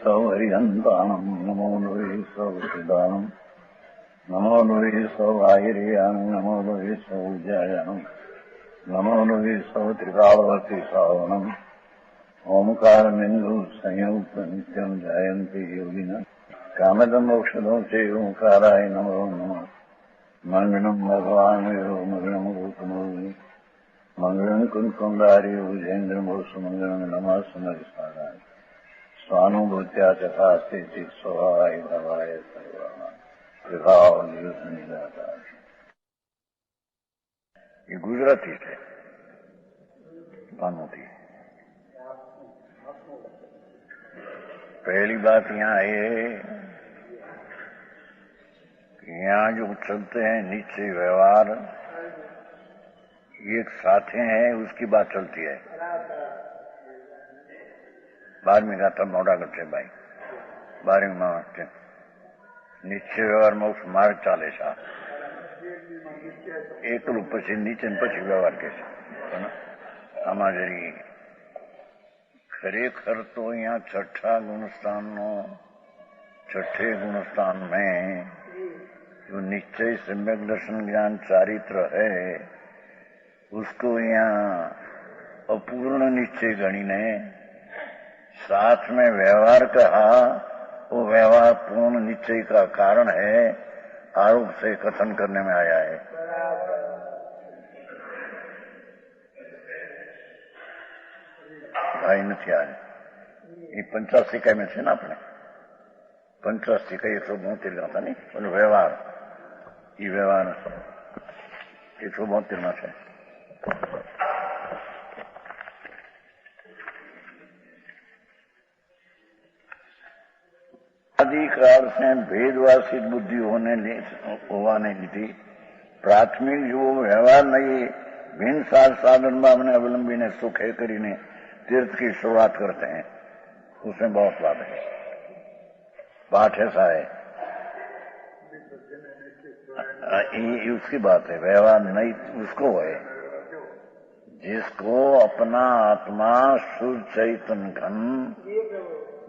सौहरिहन्ताणम् नमो नुवे सौहृदानम् नमो नुवे सौभागिर्यानम् नमो नुवे सौजायानम् नमो नुवे सौत्रिकावती सावनम् ओंकारमिन्दु संयुक्त नित्यम् जायन्ति योगिनः कामदमोक्षदो चे ओंकाराय नमो नमः मंगलम् भगवान् मंगलम् गौतमोनि मंगलम् कुंकुंडारि उजेन्द्रमोसु मंगलम् नमः समरिसाराय स्वानुभूत्या तथा स्थिति स्वभावाय भवाय सर्वाः प्रभाव निराता। ये गुजराती थे भानुती। पहली बात यहाँ ये कि यहाँ जो चलते हैं नीचे व्यवहार एक साथे हैं उसकी बात चलती है। 12वीं गाथा मोड़ा करते भाई 12वीं मारते नीचे व्यवहार मोक्ष मार्ग चाले सा एकલું પછી નીચે પછી વ્યવહાર કે છે આમાં જરી ખરેખર તો અહીંયા છઠ્ઠા गुणस्थान में जो निश्चय सम्यक दर्शन ज्ञान चारित्र है उसको यहाँ अपूर्ण निश्चय गणीने साथ में व्यवहार कहा। वो व्यवहार पूर्ण निश्चय का कारण है आरोप से कथन करने में आया है। भाई नहीं आए ये 85 इकाई में थे ना अपने 85 इकाई 172 का था नहीं और व्यवहार ये व्यवहार 172 में थे। अधिकार से भेदवासित बुद्धि होने लीधी प्राथमिक जो व्यवहार नहीं भिन्न साधन में अपने अवलंबी ने सुख है करीने तीर्थ की शुरुआत करते हैं उसमें बहुत बात है। बात ऐसा है उसकी बात है व्यवहार नहीं उसको है जिसको अपना आत्मा शुद्ध चैतन्य घन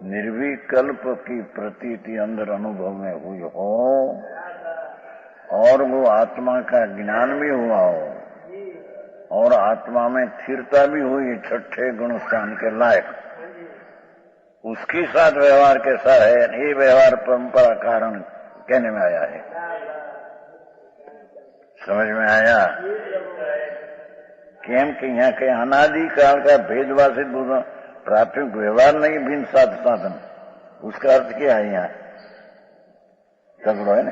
निर्विकल्प की प्रतीति अंदर अनुभव में हुई हो और वो आत्मा का ज्ञान भी हुआ हो और आत्मा में स्थिरता भी हुई छठे गुण स्थान के लायक उसके साथ व्यवहार कैसा है ये व्यवहार परंपरा कारण कहने में आया है। समझ में आया केम कि यहाँ के अनादि काल का भेदवासित प्राथमिक व्यवहार नहीं भिन्न साधन उसका अर्थ क्या है यहाँ तगड़ो है ना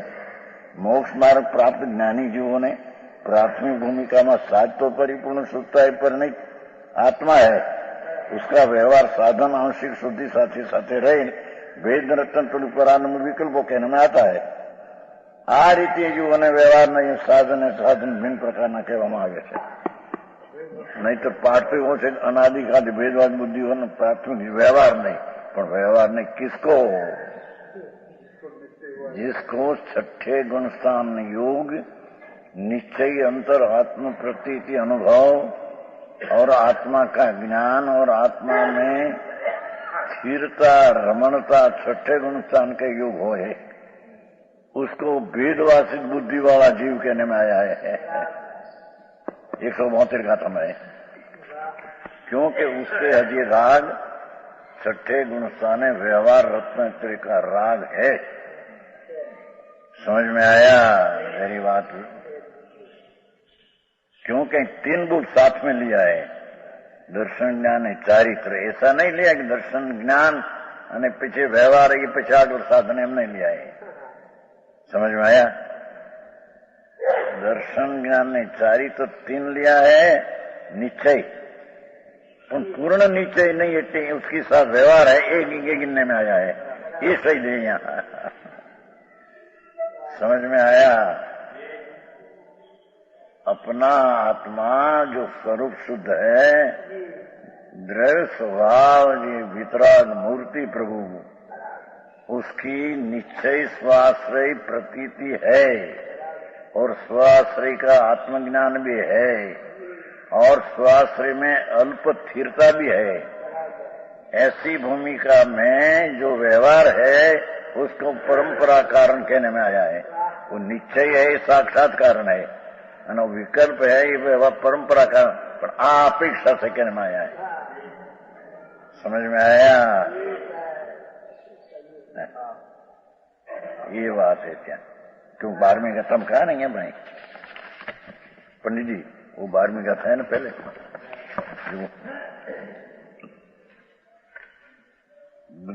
मोक्ष मार्ग प्राप्त ज्ञानी जीवों ने प्राथमिक भूमिका में साध तो परिपूर्ण शुद्धता है पर नहीं आत्मा है उसका व्यवहार साधन आंशिक शुद्धि साथे साथे रहे भेद रतन तुल परानंद विकल्पों कहने में आता है। आ रीते जीवों ने व्यवहार नहीं साधन है साधन भिन्न प्रकार न कहવામાં આવે છે नहीं तो पार्थिव से अनादि का भेदवाद बुद्धि हो प्राथमिक व्यवहार नहीं पर व्यवहार नहीं किसको जिसको छठे गुणस्थान योग निश्चय अंतर आत्म प्रतीति अनुभव और आत्मा का ज्ञान और आत्मा में स्थिरता रमणता छठे गुणस्थान के योग हो है उसको भेदवासित बुद्धि वाला जीव कहने में आया है। 172 गाथा में क्योंकि उससे हजी राग छठे गुणस्थान व्यवहार रत्न का राग है। समझ में आया मेरी बात क्योंकि 3 बुक साथ में लिया है दर्शन ज्ञान है चारित्र ऐसा नहीं लिया कि दर्शन ज्ञान અને पीछे व्यवहार ये पीछे आगे साधन एम नहीं लिया है। समझ में आया दर्शन ज्ञान ने चारित्र 3 लिया है निश्चय पूर्ण निश्चय नहीं है उसके साथ व्यवहार है एक गिनने में आया है ये सही है यहाँ। समझ में आया अपना आत्मा जो स्वरूप शुद्ध है द्रव्य स्वभाव ये वितराग मूर्ति प्रभु उसकी निश्चय स्वाश्रय प्रतीति है और स्वाश्रय का आत्मज्ञान भी है और स्वाश्रय में अल्प स्थिरता भी है। ऐसी भूमिका में जो व्यवहार है उसको परंपरा कारण कहने में आया है। वो निश्चय है, साक्षात कारण है, और विकल्प है, ये व्यवहार परंपरा कारण, पर अपेक्षा से कहने में आया है। समझ में आया? ये बात है क्या? क्यों 12वीं का तम कहा नहीं है भाई पंडित जी? वो 12वीं का था ना पहले।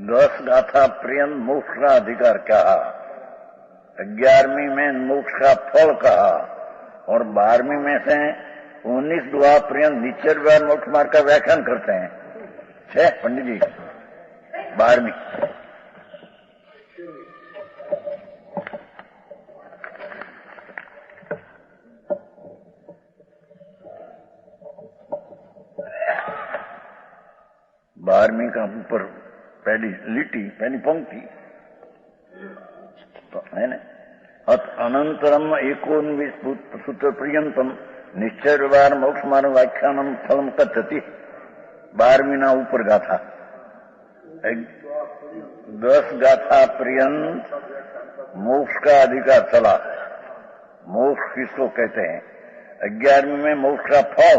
10 गाथा पर्यंत मोक्ष का अधिकार कहा, 11वीं में मोक्ष का फल कहा, और 12वीं में से 19 दुआ पर्यंत निश्चय व्यवहार मोक्ष मार्ग का व्याख्यान करते हैं। है पंडित जी 12वीं। बारहवीं का ऊपर पहली लिटी, पहली पंक्ति तो है ना, अनंतरम 19 सूत्र पर्यंतम निश्चय व्यवहार मोक्ष मार्ग व्याख्यानम फलम कथति। 12वीं ना ऊपर गाथा, 10 गाथा पर्यंत मोक्ष का अधिकार चला। मोक्ष किसको कहते हैं? 11वीं में मोक्ष का फल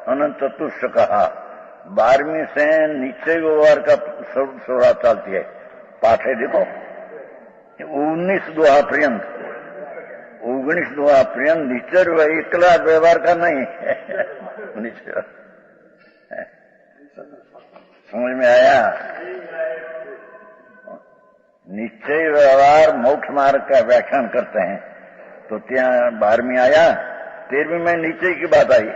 अनंत चतुष्ट कहा। 12वीं से निश्चय व्यवहार का सोड़ा चलती है। पाठ है देखो, 19 दुआ पर्यंत, 19 दुआ पर्यंत निश्चय एकला व्यवहार का नहीं है। निश्चय समझ में आया? निश्चय व्यवहार मोक्ष मार्ग का व्याख्यान करते हैं। तो त्या 12वीं आया, 13वीं में निश्चय की बात आई,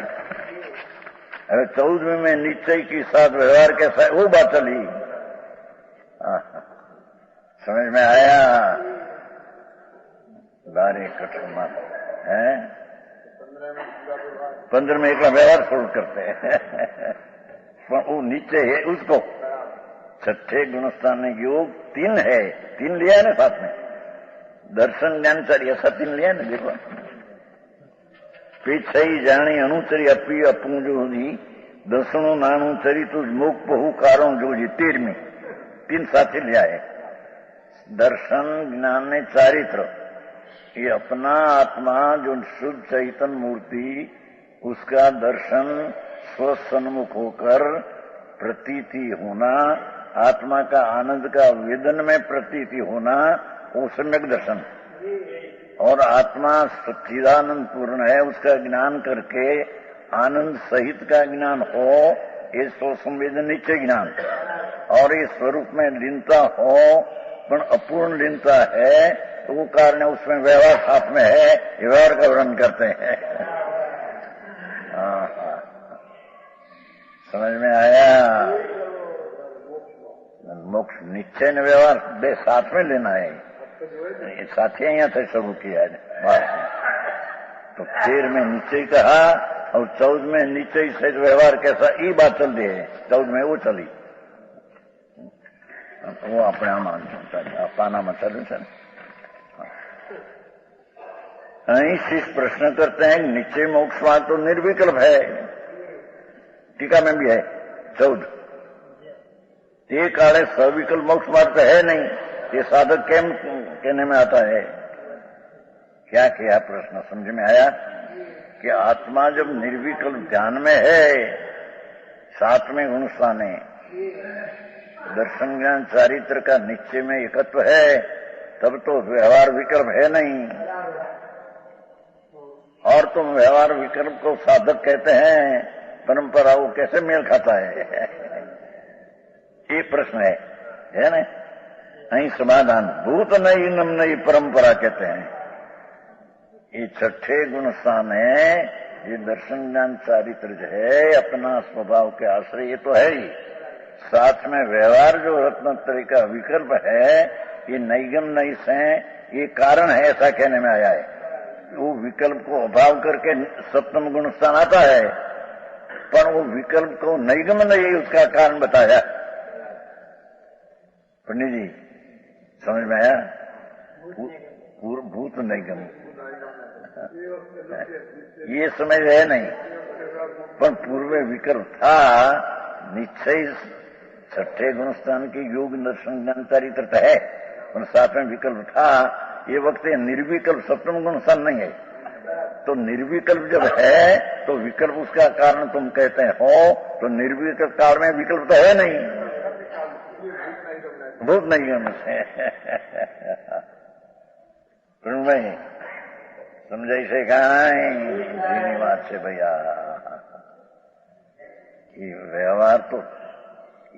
अरे 14वीं में निश्चय के साथ व्यवहार कैसा है वो बात चली। समझ में आया? बारे कठोर है। 15 में एकला व्यवहार शुरू करते हैं। वो निश्चय है उसको। छठे गुणस्थान योग 3 है, 3 लिया है ना साथ में, दर्शन ज्ञान चार ऐसा 3 लिया ना। देखो पीछे जाणी अणुचरी अपी अपूंजो जी दसणो नाणु चरितु मुख बहु कारण जो जी 13वीं 3 साथी लिया है। दर्शन ज्ञान ने चारित्र, ये अपना आत्मा जो शुद्ध चैतन्य मूर्ति, उसका दर्शन स्वसन्मुख होकर प्रतीति होना, आत्मा का आनंद का वेदन में प्रतीति होना, वो सम्यक दर्शन। और आत्मा सच्चिदानंद पूर्ण है, उसका ज्ञान करके आनंद सहित का ज्ञान हो, ये स्व संवेदन निश्चय ज्ञान। और ये स्वरूप में लीनता हो पर अपूर्ण लीनता है, तो वो कारण उसमें व्यवहार साथ में है, व्यवहार का वर्णन करते हैं। समझ में आया? मोक्ष निश्चय ने व्यवहार बे साथ में लेना है। ये साथी यहाँ से शुरू किया है। तो 13 में निश्चय कहा और 14 में निश्चय से व्यवहार कैसा, ये बात चल रही है। 14 में वो चली, वो अपने पाना में चल सर। शिष्य प्रश्न करते हैं, निश्चय मोक्ष मार्ग तो निर्विकल्प है, टीका में भी है 14। ये काले सविकल्प मोक्ष मार्ग तो है नहीं, ये साधक केम कहने में आता है। क्या किया प्रश्न समझ में आया? कि आत्मा जब निर्विकल्प ध्यान में है, 7वें गुणस्थान है, दर्शन ज्ञान चारित्र का निश्चय में एकत्व है, तब तो व्यवहार विकल्प है नहीं। और तुम व्यवहार विकल्प को साधक कहते हैं, परंपरा वो कैसे मेल खाता है? ये प्रश्न है ना? नहीं समाधान भूत नहीं नम नहीं परंपरा कहते हैं। ये 6ठे गुणस्थान है, ये दर्शन ज्ञान चारित्र जो है अपना स्वभाव के आश्रय, ये तो है ही। साथ में व्यवहार जो रत्नत्रय का विकल्प है, ये नैगम नहीं से ये कारण है, ऐसा कहने में आया है। वो विकल्प को अभाव करके 7वां गुणस्थान आता है, पर वो विकल्प को नैगम नहीं उसका कारण बताया। पंडित जी समझ में आया? भूत नैगम ये समझ है नहीं, पर पूर्व विकल्प था, निश्चय छठे गुणस्थान की योग दर्शन ज्ञान चारित्र है, पर सातवें विकल्प था। ये वक्त निर्विकल्प सप्तम गुणस्थान नहीं है। तो निर्विकल्प जब है तो विकल्प उसका कारण तुम कहते हो, तो निर्विकल्प काल में विकल्प तो है नहीं, भूत नहीं है मुझसे। समझाई से कहा बात से भैया, ये व्यवहार तो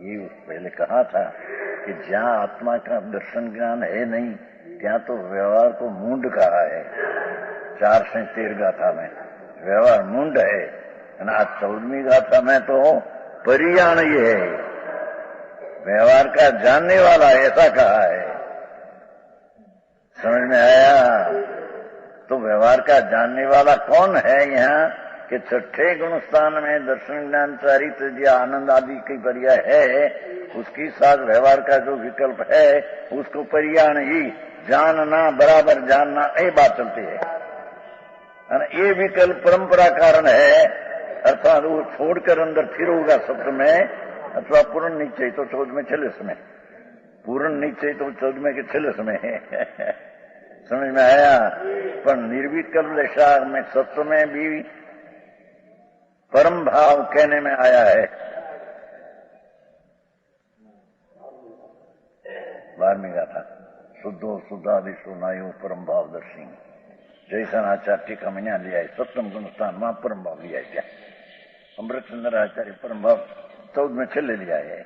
ये पहले कहा था कि जहां आत्मा का दर्शन ज्ञान है नहीं, ત્યાં तो व्यवहार को मूंड कहा है। 4 से 13 गाथा में व्यवहार मूंड है, आज 14वीं गाथा में तो परियाण ये है, व्यवहार का जानने वाला ऐसा कहा है। समझ में आया? तो व्यवहार का जानने वाला कौन है यहाँ कि छठे गुणस्थान में दर्शन ज्ञान चारित्र जो आनंद आदि की पर्याय है, उसके साथ व्यवहार का जो विकल्प है उसको परियाण ही जानना, बराबर जानना, ये बात चलती है। ये विकल्प परंपरा कारण है, अर्थात वो छोड़कर अंदर फिर होगा सप्त में, अथवा पूर्ण निश्चय तो 14वें 46 में, पूर्ण निश्चय तो 14वें के 46 में है। समझ में आया? पर निर्विकल्प दशा में सत्व में भी परम भाव कहने में आया है। 12वीं गाथा शुद्धो शुद्धादिशो नायो परम भाव दर्शी, जैसा आचार्य टीका में लिया है। सप्तम गुणस्थान वहां परम भाव लिया है। अमृत चंद्र आचार्य परम भाव 14 में चले लिया है।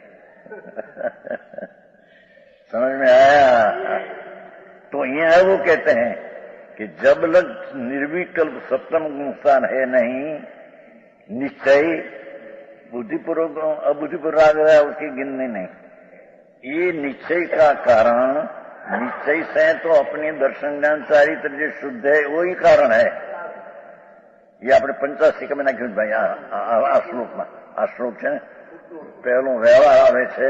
समझ में आया? तो यहाँ वो कहते हैं कि जब लग निर्विकल्प सप्तम गुणस्थान है नहीं, निश्चय बुद्धिपूर्वक अबुद्धिपूर्वक आ गया, उसकी गिननी नहीं। ये निश्चय का कारण, निश्चय से तो अपनी दर्शन ज्ञान चारित्र जो शुद्ध है वही कारण है। ये આપણે 85 में નાખ્યું ભાઈ, આ શ્લોકમાં, આ શ્લોક છે ને, પહેલો વ્યવહાર આવે છે,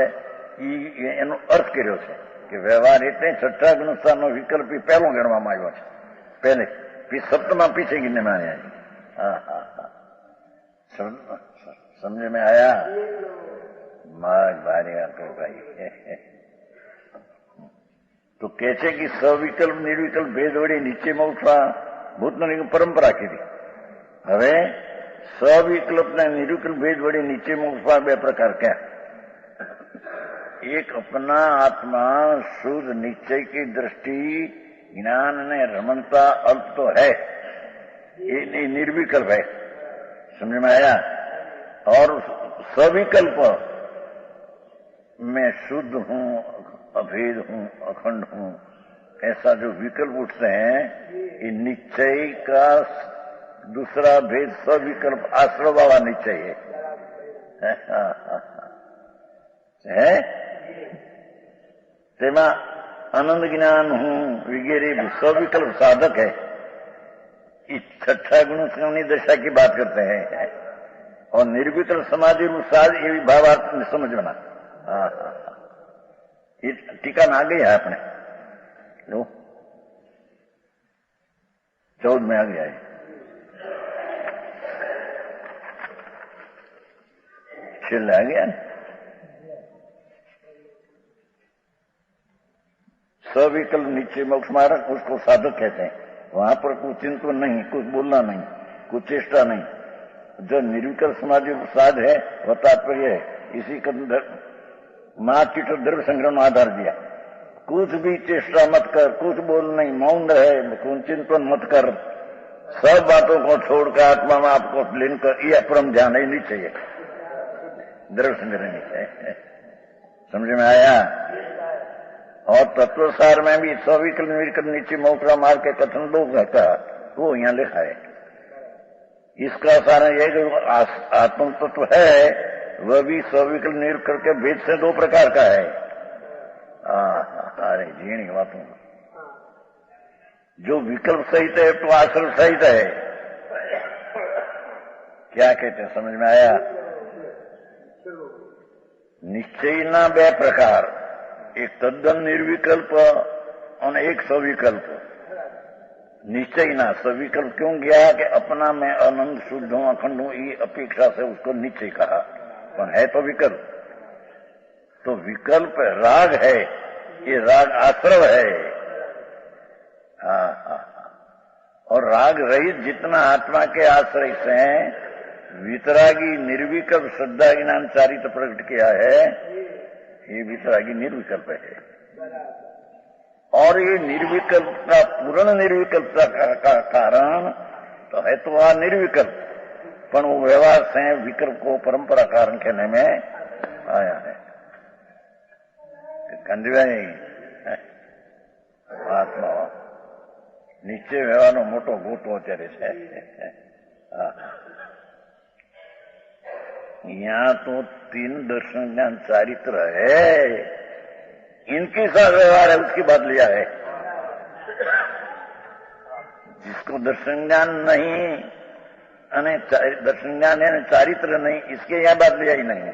એનો અર્થ કર્યો છે કે વ્યવહાર એટલે છઠ્ઠા ગુણસ્થાનનો વિકલ્પ પહેલો ગણવામાં આવ્યો છે, પહેલે સપ્તમાં પીછે ગીને માન્યા છે। હા હા હા, સમજ में आया? માગ ભારી આટલું ભાઈ। તો કે છે કે સવિકલ્પ નિર્વિકલ્પ ભેદ વડે નીચેમાં ઉઠવા ભૂતની પરંપરા કીધી। હવે સવિકલ્પ ને નિર્વિકલ્પ ભેદ વડે નીચેમાં ઉઠવા બે પ્રકાર क्या? एक अपना आत्मा शुद्ध निश्चय की दृष्टि ज्ञान ने रमणता अल्प तो है, ये निर्विकल्प है। समझ में आया? और सविकल्प मैं शुद्ध हूं, अभेद हूं, अखंड हूं, ऐसा जो विकल्प उठते हैं, ये निश्चय का दूसरा भेद सविकल्प आश्रय वाला निश्चय है। તેમાં આનંદ જ્ઞાન હું વગેરે सविकल्प साधक है। इस छठा गुण की दशा की बात करते हैं। और निर्विकल्प समाधि साध ये भावार्थ में समझना। हाँ हाँ, ये टीका में आ गई है अपने लो 14 में आ गया है। छिल आ गया। सविकल्प नीचे मोक्ष मार्ग उसको साधक कहते हैं। वहां पर कुछ चिंतन नहीं, कुछ बोलना नहीं, कुछ चेष्टा नहीं। जो निर्विकल्प समाधि साध है वह तात्पर्य है। इसी का महाकीट द्रव्य संग्रह में आधार दिया। कुछ भी चेष्टा मत कर, कुछ बोल नहीं, मौन रहे, कुछ चिंतन मत कर, सब बातों को छोड़कर आत्मा में आपको लीन कर, यह परम ध्यान ही नहीं चाहिए, द्रव्य संग्रह नहीं चाहिए। समझ में आया? और तत्वसार में भी सविकल्प निर्विकल्प नीचे मोक्ष मार्ग के कथन लोग का वो यहाँ लिखा है। इसका सारा यह जो आत्म तत्व है वह भी सविकल्प निर्विकल्प के भेद से 2 प्रकार का है। अरे जीणी बातों, जो विकल्प सहित है तो आश्रय सहित है। क्या कहते हैं? समझ में आया? निश्चय ना 2 प्रकार, एक तद्दन निर्विकल्प और एक सविकल्प। निश्चय ना सविकल्प क्यों गया कि अपना मैं अनंत शुद्ध हूं, अखंड हूं, ये अपेक्षा से उसको निश्चय कहा, पर है तो विकल्प। तो विकल्प राग है, ये राग आश्रव है। हाँ। और राग रहित जितना आत्मा के आश्रय से वितरागी निर्विकल्प श्रद्धा ज्ञान चारित्र प्रकट किया है, ये वितरागी निर्विकल्प है। और ये निर्विकल्प का पूर्ण निर्विकल्पता का कारण तो है तो वह निर्विकल्प, पर वो व्यवहार से विकल्प को परंपरा कारण कहने में आया है। कंजवाई आत्मा નીચે વ્યવહારનો મોટો ગોટો અત્યારે છે। यहाँ तो 3 दर्शन ज्ञान चारित्र है, इनके साथ व्यवहार है, उसकी बात लिया है। जिसको दर्शन ज्ञान नहीं अने दर्शन ज्ञान है चारित्र नहीं, इसके यहाँ बात लिया ही नहीं।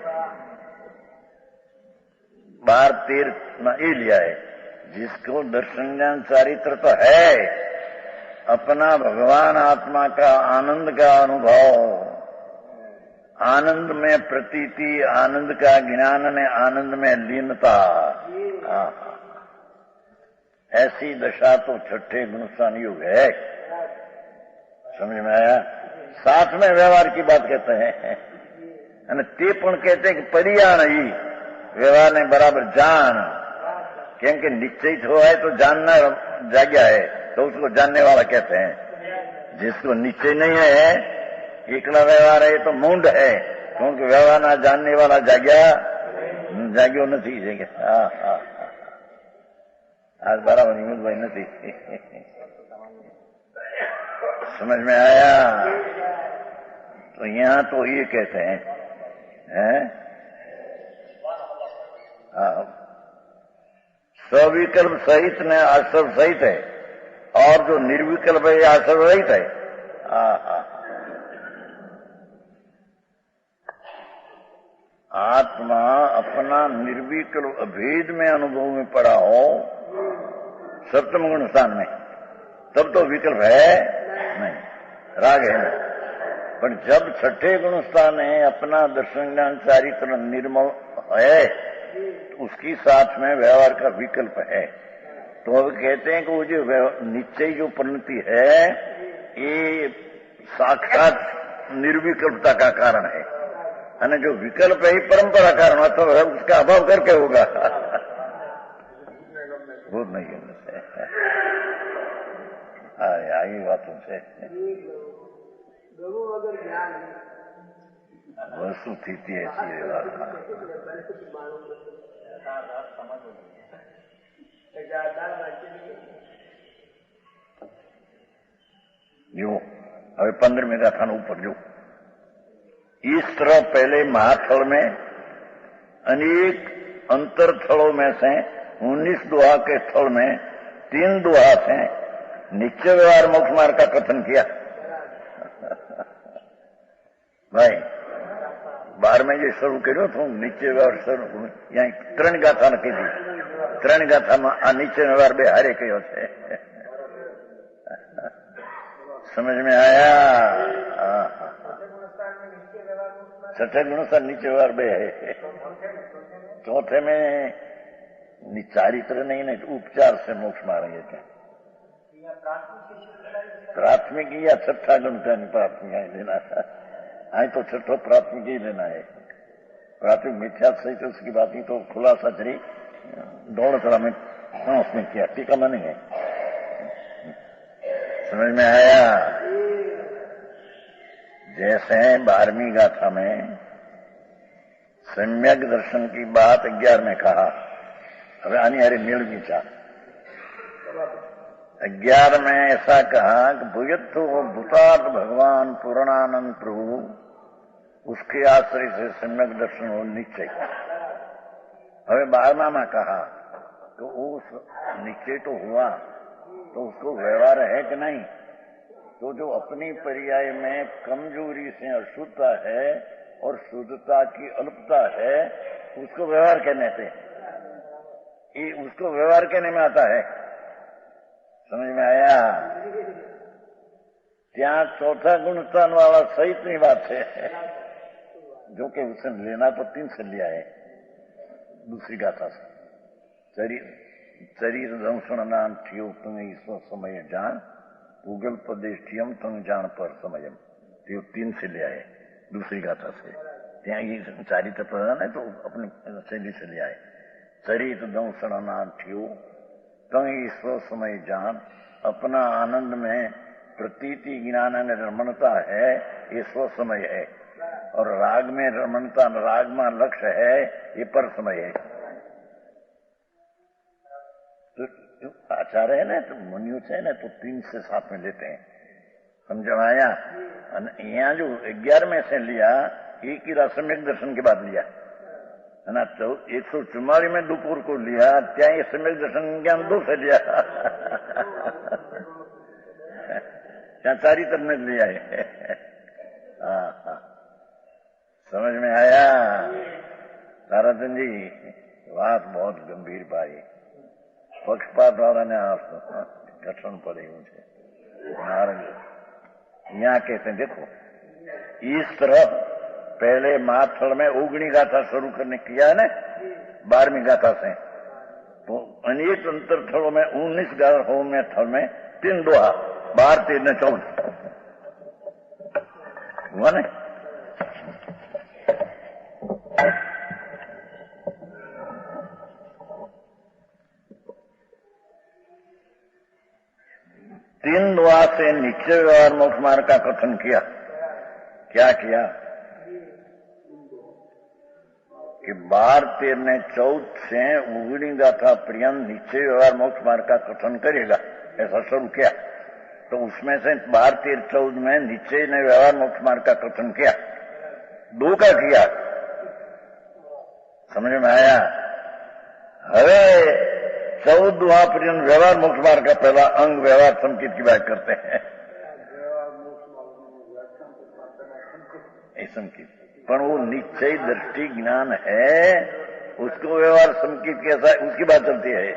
12-13 ये लिया है। जिसको दर्शन ज्ञान चारित्र तो है, अपना भगवान आत्मा का आनंद का अनुभव, आनंद में प्रतीति, आनंद का ज्ञान में आनंद में लीनता, ऐसी दशा तो छठे गुणस्थान युग है। समझ में आया? साथ में व्यवहार की बात कहते हैं, ते पण कहते हैं कि परियाण ही व्यवहार ने बराबर जान, क्योंकि निश्चित हुआ है तो जानना जाग्या है, तो उसको जानने वाला कहते हैं। जिसको निश्चय नहीं है, एकला व्यवहार है तो मूंड है, क्योंकि व्यवहार ना जानने वाला जाग्यो नहीं जगह। आज बराबर हिम्मत भाई नहीं समझ में आया? तो यहाँ तो ये कहते हैं, सविकल्प सहित ने आश्रव सहित है, और जो निर्विकल्प है आश्रव रहित है। आत्मा अपना निर्विकल्प अभेद में अनुभव में पड़ा हो सप्तम गुण स्थान में, तब तो विकल्प है नहीं, राग है नहीं। पर जब छठे गुण स्थान है, अपना दर्शन ज्ञान चारित्र निर्मल है, तो उसकी साथ में व्यवहार का विकल्प है। तो अब कहते हैं कि वो जो निश्चय जो परिणति है, ये साक्षात निर्विकल्पता का कारण है, અને जो विकल्प है परंपरा कारण, अथवा उसका अभाव करके होगा। बहुत नहीं है आई बातों से वस्तु थी ऐसी जो હવે 15મી ગાથાનો ઉપર જો इस तरह पहले महाथल में अनेक अंतर थलों में से 19 दोहा के स्थल में 3 दोहा से निश्चय व्यवहार मोक्ष मार्ग का कथन किया। भाई 12 में जो शुरू करो तो निश्चय व्यवहार शुरू यहाँ 3 गाथा नक्की थी, 3 गाथा में आ निश्चय व्यवहार बे हारे कहो छे। समझ में आया? छठे गुण से नीचे व्यवहार बे है, चौथे में चारित्र नहीं उपचार से मोक्ष मारेंगे क्या? प्राथमिक या छठा गुण का प्राथमिक ही लेना था, आई तो छठो प्राथमिक ही लेना है। प्राथमिक मिथ्या सही तो उसकी बात ही तो खुलासा चली दौड़ में उसने किया, टीका में नहीं है। समझ में आया? जैसे 12वीं गाथा में सम्यक दर्शन की बात 11 में कहा, अब आनी हरे मेलवी था 11 में ऐसा कहा कि भूयत्थो भूतार्थ भगवान पूर्णानंद प्रभु, उसके आश्रय से सम्यक दर्शन हो निश्चय। अब 12वां में कहा तो उस निश्चय तो हुआ, तो उसको व्यवहार है कि नहीं? तो जो अपनी पर्याय में कमजोरी से अशुद्धता है और शुद्धता की अल्पता है, उसको व्यवहार कहने से ये उसको व्यवहार कहने में आता है। समझ में आया? त्या चौथा गुण स्थान वाला सहित नहीं बात है, जो कि उसे लेना तो 3 से लिया है। दूसरी गाथा से शरीर दंसण नान ठियो तुम ईश्वर समय जान पूगल प्रदेशियम तुम जान पर समयम। तो 3 से ले आए दूसरी गाथा से। ત્યાં ये चारित्र प्रधान है तो अपनी शैली से ले आए। शरीर दंसण नान ठियो तुम ईश्वर समय जान, अपना आनंद में प्रतीति ज्ञान रमणता है, ये स्व समय है। और राग में रमणता, राग में लक्ष्य है, ये पर समय है। तो आचार्य है ना, तो मुनियों से ना तो 3 से 7 में लेते हैं, समझ में आया। यहाँ जो 11 में से लिया, एक ही सम्यक दर्शन के बाद लिया है ना। तो 144 में दोपहर को लिया, त्या ये सम्यक दर्शन ज्ञान 2 से लिया क्या चारित्र में लिया है। हाँ, समझ में आया ताराचंद जी। बात बहुत गंभीर भाई, पक्षपात वाला ने आप कठिन पड़े मुझे। यहाँ कहते हैं देखो, इस तरह पहले माथल में 19 गाथा शुरू करने किया है ना, 12वीं गाथा से। तो अनेक अंतर थलों में 19 गाथाओं में थल में 3 दोहा, 12, 13, 14 हुआ ना। तीन दुआ से निश्चय व्यवहार मोक्ष मार्ग का कथन किया। क्या किया कि 12, 13, 14 से 19 गाथा पर्यंत निश्चय व्यवहार मोक्ष मार्ग का कथन करेगा, ऐसा शुरू किया। तो उसमें से 12, 13, 14 में निश्चय ने व्यवहार मोक्ष मार्ग का कथन किया, 2 का किया। समझ में आया। हवे 14वां पर्यंत व्यवहार मोक्ष मार्ग का पहला अंग व्यवहार संकेत की बात करते हैं। संकेत पर वो निश्चय दृष्टि ज्ञान है, उसको व्यवहार संकेत कैसा है उसकी बात चलती है।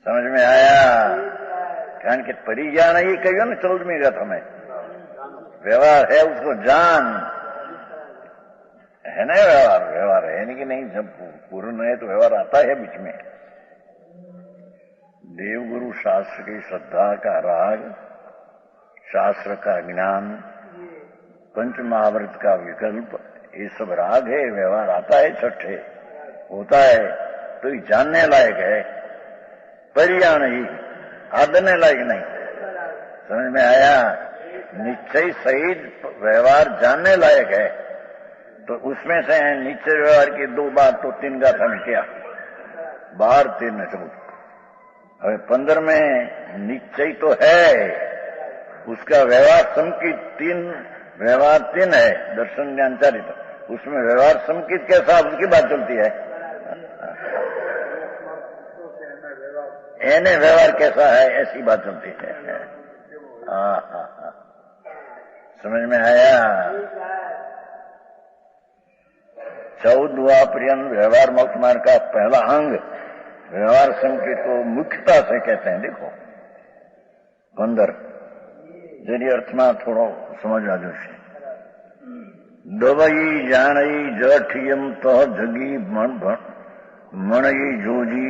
समझ में आया। कारण के परिज्ञान ये कहियो ना 14वीं गाथा में, व्यवहार है उसको जान है ना। व्यवहार है नहीं कि नहीं, जब पूर्ण है तो व्यवहार आता है बीच में। देवगुरु शास्त्र की श्रद्धा का राग, शास्त्र का ज्ञान, पंच महाव्रत का विकल्प, ये सब राग है। व्यवहार आता है, छठे होता है तो ये जानने लायक है, परिया नहीं, आदरने लायक नहीं। समझ में आया। निश्चय सहित व्यवहार जानने लायक है। तो उसमें से निश्चय व्यवहार की 2 बात तो 3 गाथा में किया, 12, 13, 14। अब 15 में निश्चय तो है, उसका व्यवहार संकेत 3, व्यवहार 3 है, दर्शन ज्ञान चारित्र। उसमें व्यवहार संकेत कैसा उसकी बात चलती है। एने व्यवहार कैसा है ऐसी बात चलती है। समझ में आया। 14वां पर्यंत व्यवहार मोक्ष मार्ग का पहला अंग व्यवहार संकेत को मुख्यता से कहते हैं। देखो 15 जरी अर्थ में थोड़ो समझ आ जશે। दवाई जाणई जठियम तो जगी मणई जोजी,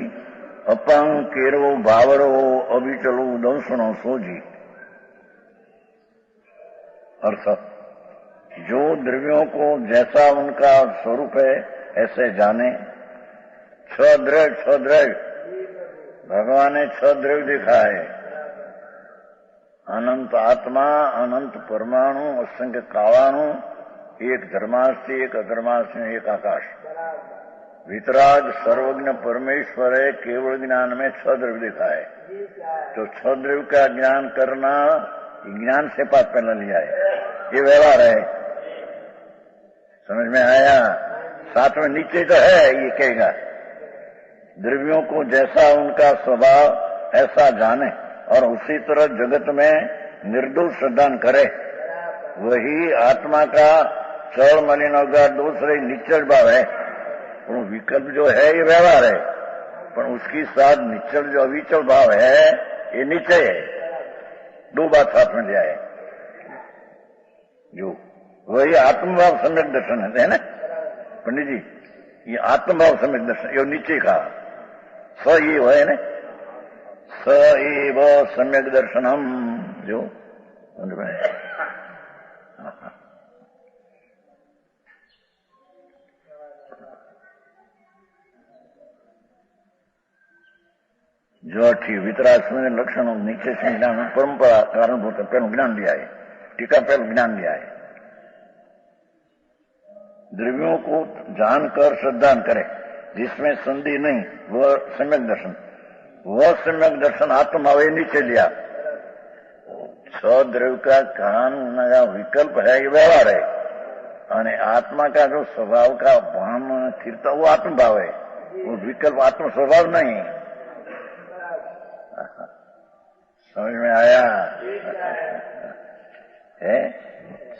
अपांग केरो भावरो अविचलो दंसणो सोजी। अर्थ, जो द्रव्यों को जैसा उनका स्वरूप है ऐसे जाने। 6 द्रव्य भगवान ने 6 द्रव्य दिखा है, अनंत आत्मा, अनंत परमाणु, असंख्य कावाणु, एक धर्मास्थि, एक अधर्मास्थि, एक आकाश। वितराग सर्वज्ञ परमेश्वर है, केवल ज्ञान में 6 द्रव्य दिखा है। तो 6 द्रव्य का ज्ञान करना ज्ञान से पाठ पहला लिया है, ये व्यवहार है। समझ में आया। साथ में नीचे तो है, ये कहेगा द्रव्यों को जैसा उनका स्वभाव ऐसा जाने और उसी तरह जगत में निर्दोष श्रद्धान करे। वही आत्मा का चल मलिन होगा, दूसरे निश्चल भाव है। तो विकल्प जो है ये व्यवहार है, पर उसकी साथ निश्चल जो अविचल भाव है ये निश्चय है। 2 बात साथ में लिया है। जो वही आत्मभाव सम्यक दर्शन है ना पंडित जी, ये आत्मभाव सम्यक दर्शन, ये नीचे कहा स ये है ना, स एव सम्यक दर्शनम, जो समझ में जो अठी वितराग लक्षणों नीचे से ज्ञान परंपरा कारणभूत पहलू ज्ञान दिया है, टीका पहलू ज्ञान दिया है। द्रव्यों को जानकर श्रद्धा करे जिसमें संधि नहीं, वह सम्यक दर्शन, वह सम्यक दर्शन आत्मा वे नीचे लिया। द्रव्य का कारण का विकल्प है, ये व्यवहार है, और आत्मा का जो स्वभाव का भान स्थिरता वो आत्मभाव है, वो विकल्प आत्म स्वभाव नहीं। समझ में आया है?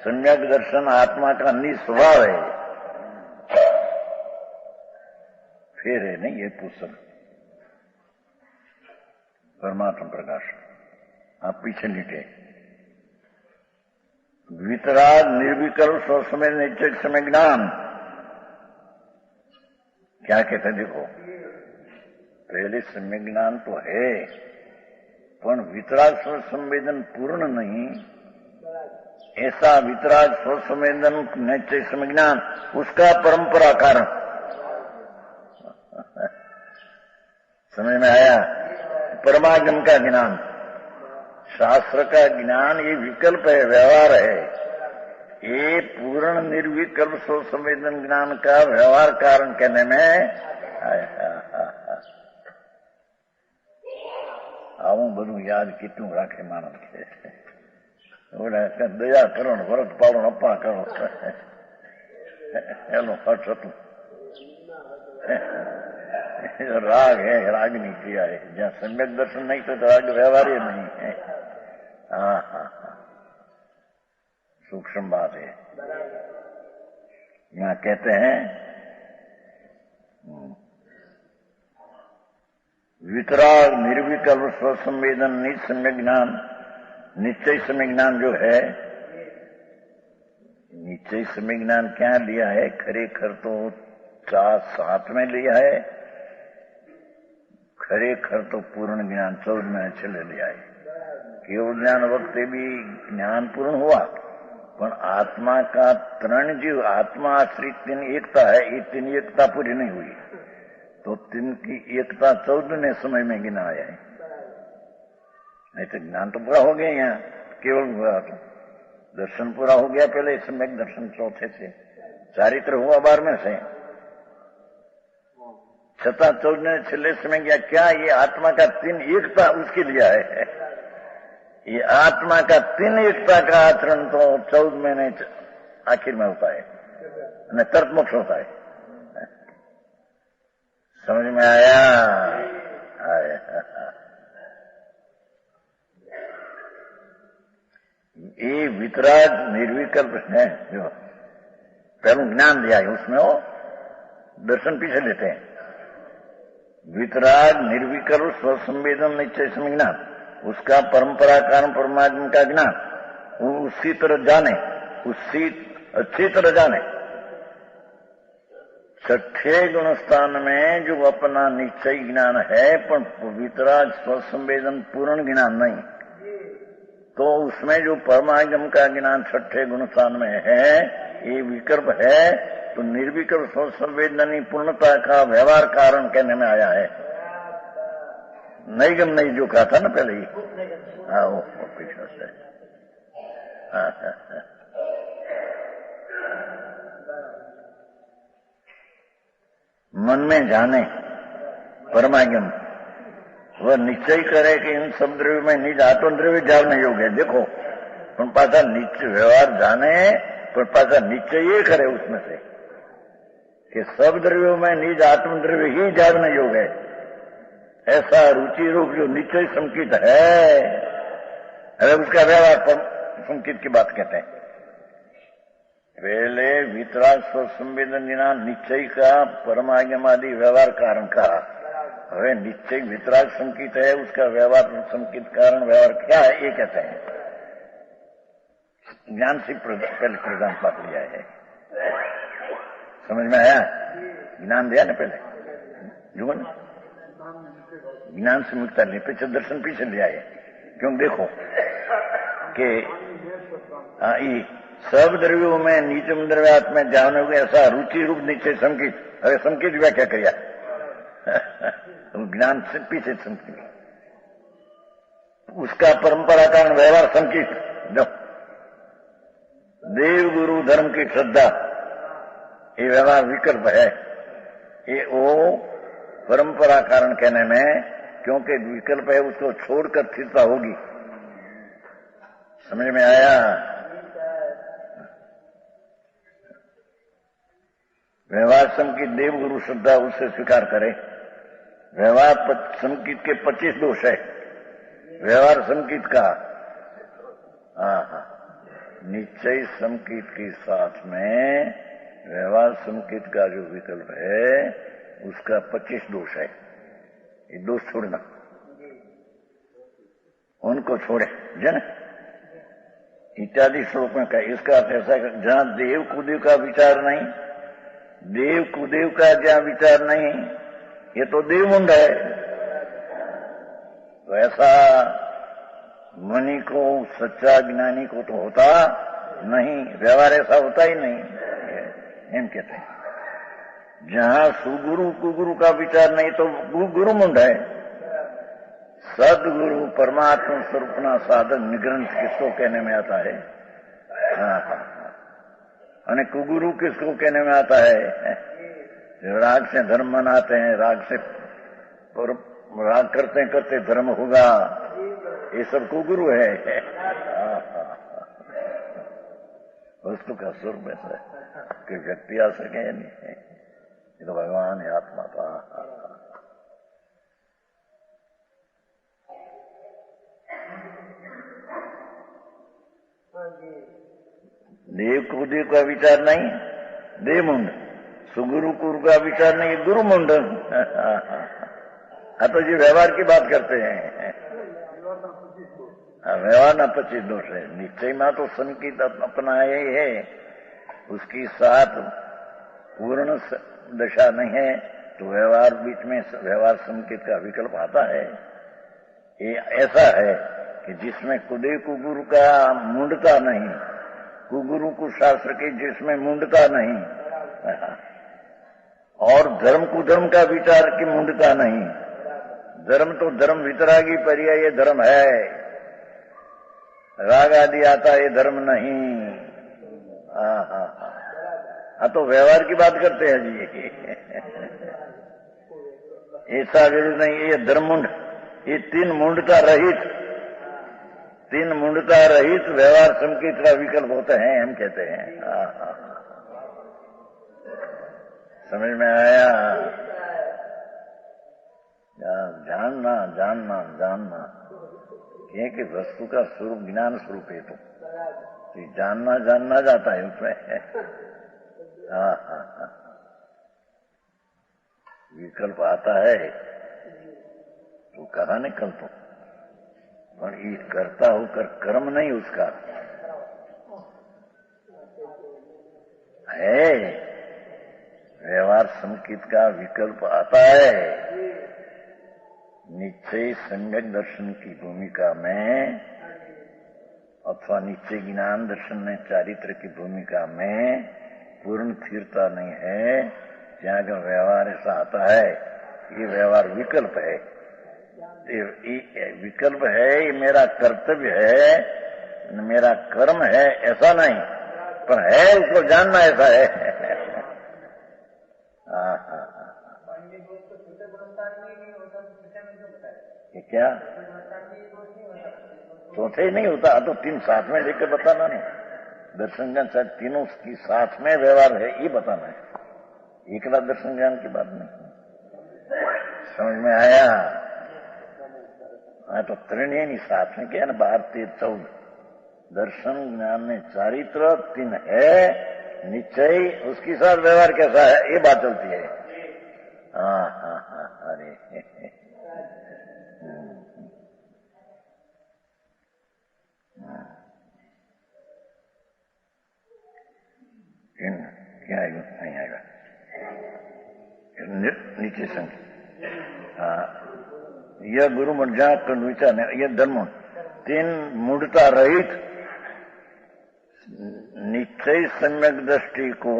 सम्यक दर्शन आत्मा का निस्वभाव है, फिर है नहीं ये पुस्तक परमात्मा प्रकाश। आप पीछे लिखे वितराग निर्विकल्प स्वसमय निश्चय समय ज्ञान क्या कहते हैं? देखो पहले समय ज्ञान तो है, पर वितराग स्वसंवेदन पूर्ण नहीं, ऐसा वितराग स्वसंवेदन निश्चय समय ज्ञान उसका परंपरा कारण। समझ में आया? परमागम का ज्ञान, शास्त्र का ज्ञान ये विकल्प है, व्यवहार है। ये पूर्ण निर्विकल्प स्वसंवेदन ज्ञान का व्यवहार कारण कहने में આવું બધું યાદ કેટલું રાખે માણસ કે દયા કરો ને વરત પાડો અપ્પા કરો એનો ખર્ચ હતું। राग है, रागनी क्रिया है, जहाँ सम्यक दर्शन नहीं तो राग व्यवहार ही नहीं है। हाँ हाँ हाँ, सूक्ष्म बात है। यहाँ कहते हैं वितराग निर्विकल्प स्वसंवेदन निसम्यक ज्ञान, निश्चय सम्यक ज्ञान जो है, निश्चय सम्यक ज्ञान क्या लिया है? खरेखर तो साथ में लिया है, खरेखर तो पूर्ण ज्ञान 14 महीने चले लिया है। केवल ज्ञान वक्त भी ज्ञान पूर्ण हुआ, पर आत्मा का तरण जीव आत्मा आश्रित तीन एकता है, ये तीन एकता पूरी नहीं हुई, तो तीन की एकता 14वें समय में गिना आया है। नहीं तो ज्ञान तो पूरा हो गया, यहाँ केवल हुआ तो दर्शन पूरा हो गया, पहले सम्यक दर्शन चौथे से, चारित्र हुआ 12वें से, छठा 14वें छले समय गया। क्या ये आत्मा का तीन एकता उसके लिया है? ये आत्मा का तीन एकता का आचरण तो 14 महीने आखिर में होता है, तर्क मोक्ष होता है। समझ में आया? ये वितराग निर्विकल्प है, जो पहले ज्ञान दिया है उसमें वो दर्शन पीछे लेते हैं। वितराग निर्विकल्प स्वसंवेदन निश्चय समय ज्ञान, उसका परंपरा कारण परमात्मा का ज्ञान, वो उसी तरह जाने, उसी अच्छी तरह जाने। छठे गुण स्थान में जो अपना निश्चय ज्ञान है, पर वितराग स्वसंवेदन पूर्ण ज्ञान नहीं, तो उसमें जो परमागम का ज्ञान छठे गुण स्थान में है, ये विकल्प है, तो निर्विकल्प स्वसंवेदनी पूर्णता का व्यवहार कारण कहने में आया है। नैगम नहीं जो कहा था ना पहले ही, हाँ वो पीछे से मन में जाने परमागम, वह निश्चय करे कि इन सब द्रव्य में निज आत्म द्रव्य जान योग है। देखो पण पासा निश्चय व्यवहार जाने, पर पासा निश्चय ये करे उसमें से कि सब द्रव्यों में निज आत्म द्रव्य ही जागना योग है। ऐसा रुचि रूप जो निश्चय संकित है, अरे उसका व्यवहार पर संकित की बात कहते हैं। पहले वितराग स्वसंवेदन निश्चय का परमागमादि व्यवहार कारण का, હવે निश्चय वितराग संकित है, उसका व्यवहार संकित कारण व्यवहार क्या है ये कहते हैं। ज्ञान से पहले प्रधान पाठ लिया है, समझ में आया? ज्ञान दिया ना पहले, जुगन ज्ञान से मुक्ता ले पीछे दर्शन पीछे ले आए। क्यों देखो कि सब द्रव्यों में नीचम द्रव्यात में ध्यान हो गया, ऐसा रुचि रूप नीचे संकित। अरे संकित व्याख्या किया ज्ञान से पीछे संकित, उसका परंपरा कारण व्यवहार संकित। जो देव गुरु धर्म की श्रद्धा, ये व्यवहार विकल्प है। ये वो परंपरा कारण कहने में, क्योंकि विकल्प है, उसको छोड़कर स्थिरता होगी। समझ में आया? व्यवहार संकित देव गुरु श्रद्धा उससे स्वीकार करे। व्यवहार संकित के 25 दोष है व्यवहार संकित का। निश्चय संकित के साथ में व्यवहार संकित का जो विकल्प है उसका 25 दोष है। ये दोष छोड़ना, उनको छोड़े जन इत्यादि श्लोक में कहा। इसका अर्थ ऐसा है जहां देव कुदेव का विचार नहीं, देव कुदेव का जहां विचार नहीं, ये तो देव मुंड है। तो ऐसा मणि को, सच्चा ज्ञानी को तो होता नहीं, व्यवहार ऐसा होता ही नहीं। हम कहते हैं जहां सुगुरु कुगुरु का विचार नहीं तो गुरु मुंड है। सदगुरु परमात्मा स्वरूपना साधन निग्रंथ किसको कहने में आता है? और कुगुरु किसको कहने में आता है? राग से धर्म मनाते हैं, राग से राग करते करते धर्म होगा, ये सब कुगुरु है। वस्तु का स्वरूप ऐसा है कि व्यक्ति आ सके नहीं, ये तो भगवान है, आत्मा था। देव कुदेव का विचार नहीं, देव मुंड। सुगुरु कुरु का विचार नहीं, गुरु मुंड। हाँ तो जी व्यवहार की बात करते हैं। व्यवहार ना 25 दोष है। निश्चय में तो संकित अपना ही है, उसकी साथ पूर्ण दशा नहीं है तो व्यवहार बीच में व्यवहार संकेत का विकल्प आता है। ये ऐसा है कि जिसमें कुदेव कुगुरु का मुंडता नहीं, कुगुरु को शास्त्र की जिसमें मुंडता नहीं, और धर्म कुधर्म का विचार की मुंडता नहीं। धर्म तो धर्म वितरागी पर्याय, ये धर्म है। राग आदि आता ये धर्म नहीं। हाँ तो व्यवहार की बात करते हैं जी। ऐसा विरुद्ध नहीं, ये धर्म मुंड, ये तीन मुंडता रहित, तीन मुंडता रहित व्यवहार संकेत का विकल्प होते हैं, हम कहते हैं। समझ में आया? जानना जानना जानना ये कि वस्तु का स्वरूप ज्ञान स्वरूप है, तो जानना जानना जाता है उसमें। विकल्प आता है तो कहा नहीं कल तो, पर ये करता होकर कर्म नहीं उसका है। व्यवहार संकेत का विकल्प आता है निश्चय संगत दर्शन की भूमिका में, अथवा निश्चय ज्ञान दर्शन में चारित्र की भूमिका में पूर्ण स्थिरता नहीं है। जहां का व्यवहार ऐसा आता है, ये व्यवहार विकल्प है। ये विकल्प है, ये मेरा कर्तव्य है, मेरा कर्म है, ऐसा नहीं, पर है उसको जानना ऐसा है। ये क्या चौथे ही नहीं होता तो तीन साथ में लेकर बताना नहीं। दर्शन ज्ञान शायद तीनों की साथ में व्यवहार है, ये बताना है, एकला दर्शन ज्ञान की बात नहीं। समझ में आया? हाँ तो त्रिणी नहीं साथ में क्या ना, 12, 13, 14 दर्शन ज्ञान में चारित्र तीन है, निश्चय उसके साथ व्यवहार कैसा है ये बात चलती है। अरे क्या नहीं आएगा। नीचे संग यह गुरु मर्जा विचार यह धर्म 3 मूढ़ता रहित निश्चय सम्यक दृष्टि को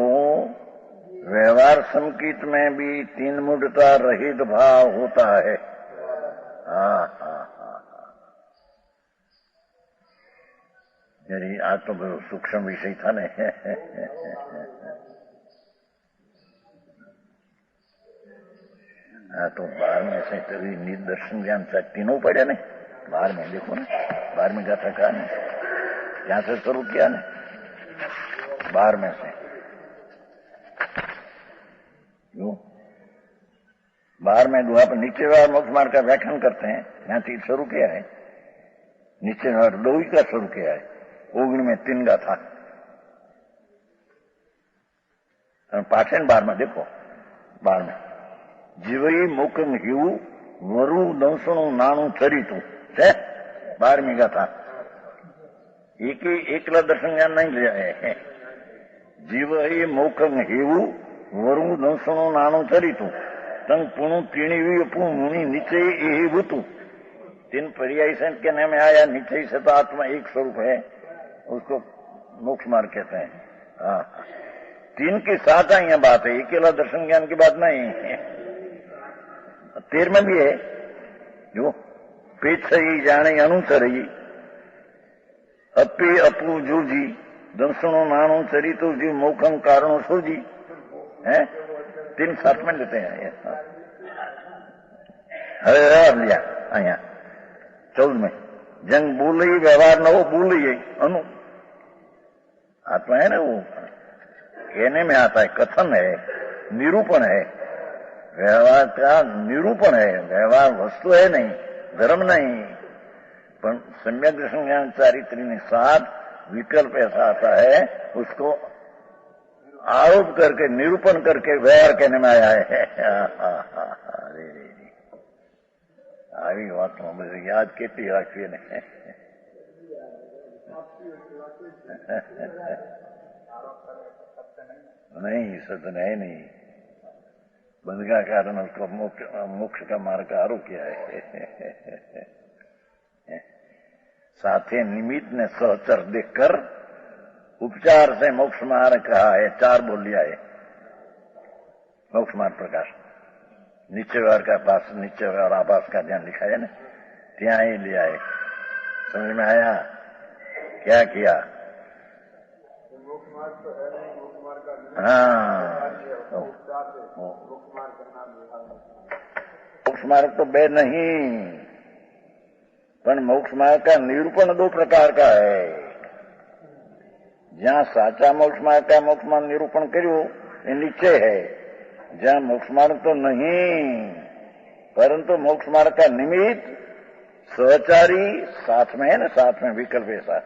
व्यवहार संकीत में भी 3 मूढ़ता रहित भाव होता है। आज तो सूक्ष्म विषय था ने तो 12 में से तभी निदर्शन ज्ञान से तीनों पढ़े ने 12 में देखो ना 12 में गाथा कहा ने यहाँ से शुरू किया ने 12 में से क्यों 12 में दुआ पर नीचे वाला मोक्ष मार्ग का व्याख्यान करते हैं यहाँ से शुरू किया है नीचे वाला 2 का शुरू किया है 19 में 3 का था पाठ है 12 में देखो 12 में जीवई मुखम हिव वरु दंसणु नाणु चरितु है 12वीं का था एकला दर्शन ज्ञान नहीं लिया है जीवई मुखम हिव वरु दंसणु नाणु चरितु तंग पुणु तीणी अपू मुनि नीचे यही भूतु 3 पर्याय से कहने में आया नीचे से तो आत्मा एक स्वरूप है उसको मोक्ष मार्ग कहते हैं। 3 के साथ आई बात है अकेला दर्शन ज्ञान की बात नहीं है 13 में भी है जो पेक्षई जाने अनुसरई अपी अपू जूजी दंसणो नाणो चरितो जी मोखम कारणो सोजी है 3 साथ में लेते हैं। हरे लिया अहिया 14 में जंग बोलई व्यवहार न हो बोलई अनु आत्मा है ना वो कहने में आता है कथन है निरूपण है व्यवहार का निरूपण है व्यवहार वस्तु है नहीं धर्म नहीं पर सम्यक दर्शन ज्ञान चारित्री ने साथ विकल्प ऐसा आता है उसको आरोप करके निरूपण करके व्यवहार कहने में आया है। આવી વાતમાં બધું યાદ કેટલી રાખવી ને नहीं सत्य है नहीं बंध का कारण उसको मोक्ष का मार्ग का आरोप किया है। साथे निमित्त ने सहचर देखकर उपचार से मोक्ष मार्ग कहा है 4 बोल लिया है मोक्ष मार्ग प्रकाश नीचे व्यवहार का पास नीचे व्यवहार आभास का ध्यान लिखा है ना त्या ही लिया है समझ में आया क्या किया। हाँ मोक्ष मार्ग तो बे नहीं पर मोक्ष मार्ग का निरूपण 2 प्रकार का है। जहाँ साचा मोक्ष मार्ग का मोक्ष मार्ग निरूपण करो ये नीचे है जहाँ मोक्ष मार्ग तो नहीं परंतु मोक्ष मार्ग का निमित्त सहचारी साथ में है ना साथ में विकल्प ऐसा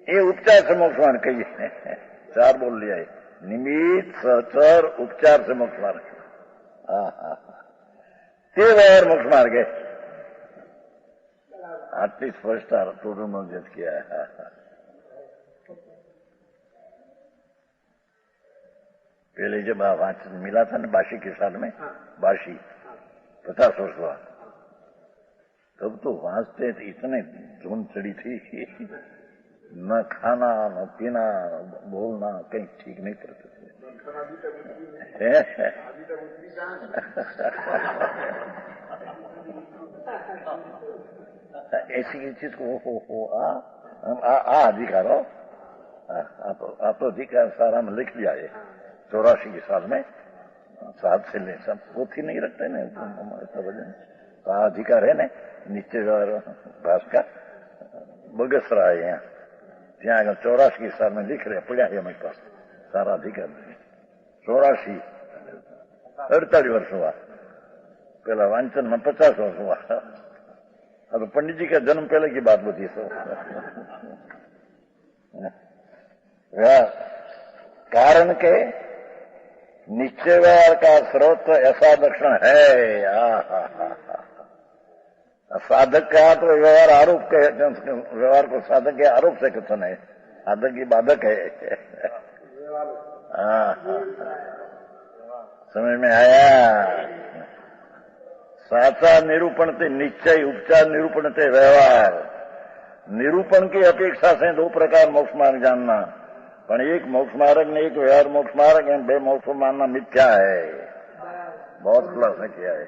ये उपचार से मोक्ष मार्ग कहिए 4 बोल लिया है निमित्त सहचर उपचार से मोक्ष मार्ग ते वैर मोक्ष मार्ग है आटली स्पष्टता थोड़ा नोट किया है। पहले जब वाचन मिला था ना बाशी के साथ में बाशी 50 वर्ष हुआ तब तो वांचते इतने धुन चढ़ी थी न खाना न पीना न बोलना कहीं ठीक नहीं करते थे। ऐसी चीज को अधिकार हो आप तो अधिकार सारा में लिख लिया है 84 के साल में 7 से ले सब पोथी नहीं रखते ना का अधिकार है ना नीचे भाष का बगसरा है यहाँ ત્યાં આગળ 84 के साल में लिख रहे पड़ा है हमारे पास सारा अधिकार 84 48 वर्ष हुआ पहला वांचन में 50 वर्ष हुआ अब पंडित जी का जन्म पहले की बात होती है कारण के निश्चय व्यवहार का स्रोत ऐसा लक्षण है। साधक का तो व्यवहार आरोप के व्यवहार को साधक के आरोप से कथन है साधक की बाधक है। समझ में आया? साचा निरूपण ते निश्चय, उपचार निरूपण ते व्यवहार। निरूपण की अपेक्षा से दो प्रकार मोक्ष मार्ग जानना, पर एक मोक्ष मार्ग ने एक व्यवहार मोक्ष मार्ग है, बे मोक्ष मानना मिथ्या है। बहुत खुलासा किया है।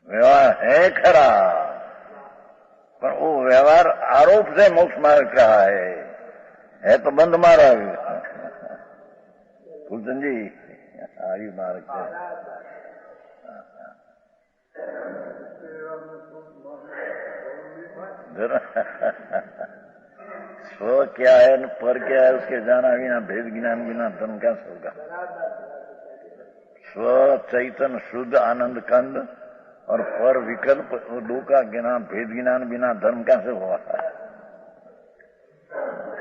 व्यवहार है खरा, पर वो व्यवहार आरोप से मोक्ष मार्ग का है तो बंद मार्ग। फूलचंद जी आयु मार्ग स्व क्या है न पर क्या है उसके जाना बिना, भेद ज्ञान बिना धर्म कैसे होगा? स्व चैतन्य शुद्ध आनंद कंद और पर विकल्प दो का ज्ञान, भेद ज्ञान बिना धर्म कैसे हुआ?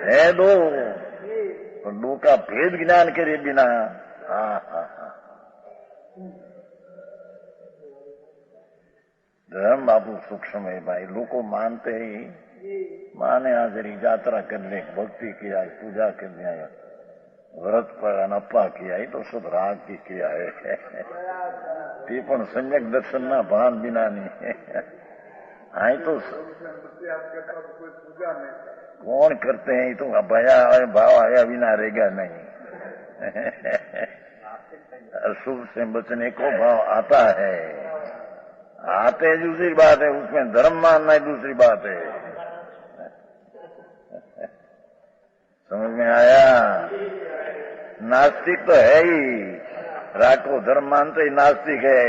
है दो, और दो का भेद ज्ञान के बिना। धर्म बाबू सूक्ष्म है भाई, लोग मानते ही माने हाजरी यात्रा करने, भक्ति किया, पूजा करने, व्रत पर अनप्पा किया, तो सब राग की किया है। ते पण सम्यक दर्शन ना भान बिना नहीं। आई तो कौन करते हैं, तो भया भाव आया बिना रहेगा नहीं। अशुभ से बचने को भाव आता है, आते दूसरी बात है, उसमें धर्म मानना दूसरी बात है। समझ में आया? नास्तिक तो है ही, राखो धर्म मानते ही नास्तिक है।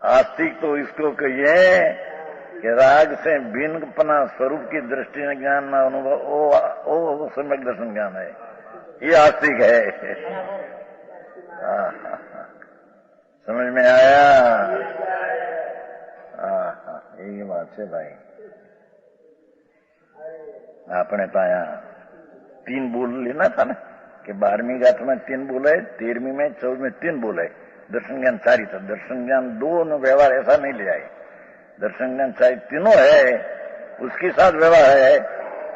आस्तिक तो इसको कहिए कि राग से भिन्न अपना स्वरूप की दृष्टि में ज्ञान में अनुभव, वो सम्यक दर्शन ज्ञान है, ये आस्तिक है। समझ में आया? यही बात है भाई। आपने पाया 3 बोल लेना था ना, कि 12वीं गाथ में 3 बोल है, 13वीं में 14वीं में 3 बोल है। दर्शन ज्ञान 4 ही था, दर्शन ज्ञान 2 व्यवहार ऐसा नहीं ले आए। दर्शन ज्ञान 4 तीनों है, उसके साथ व्यवहार है,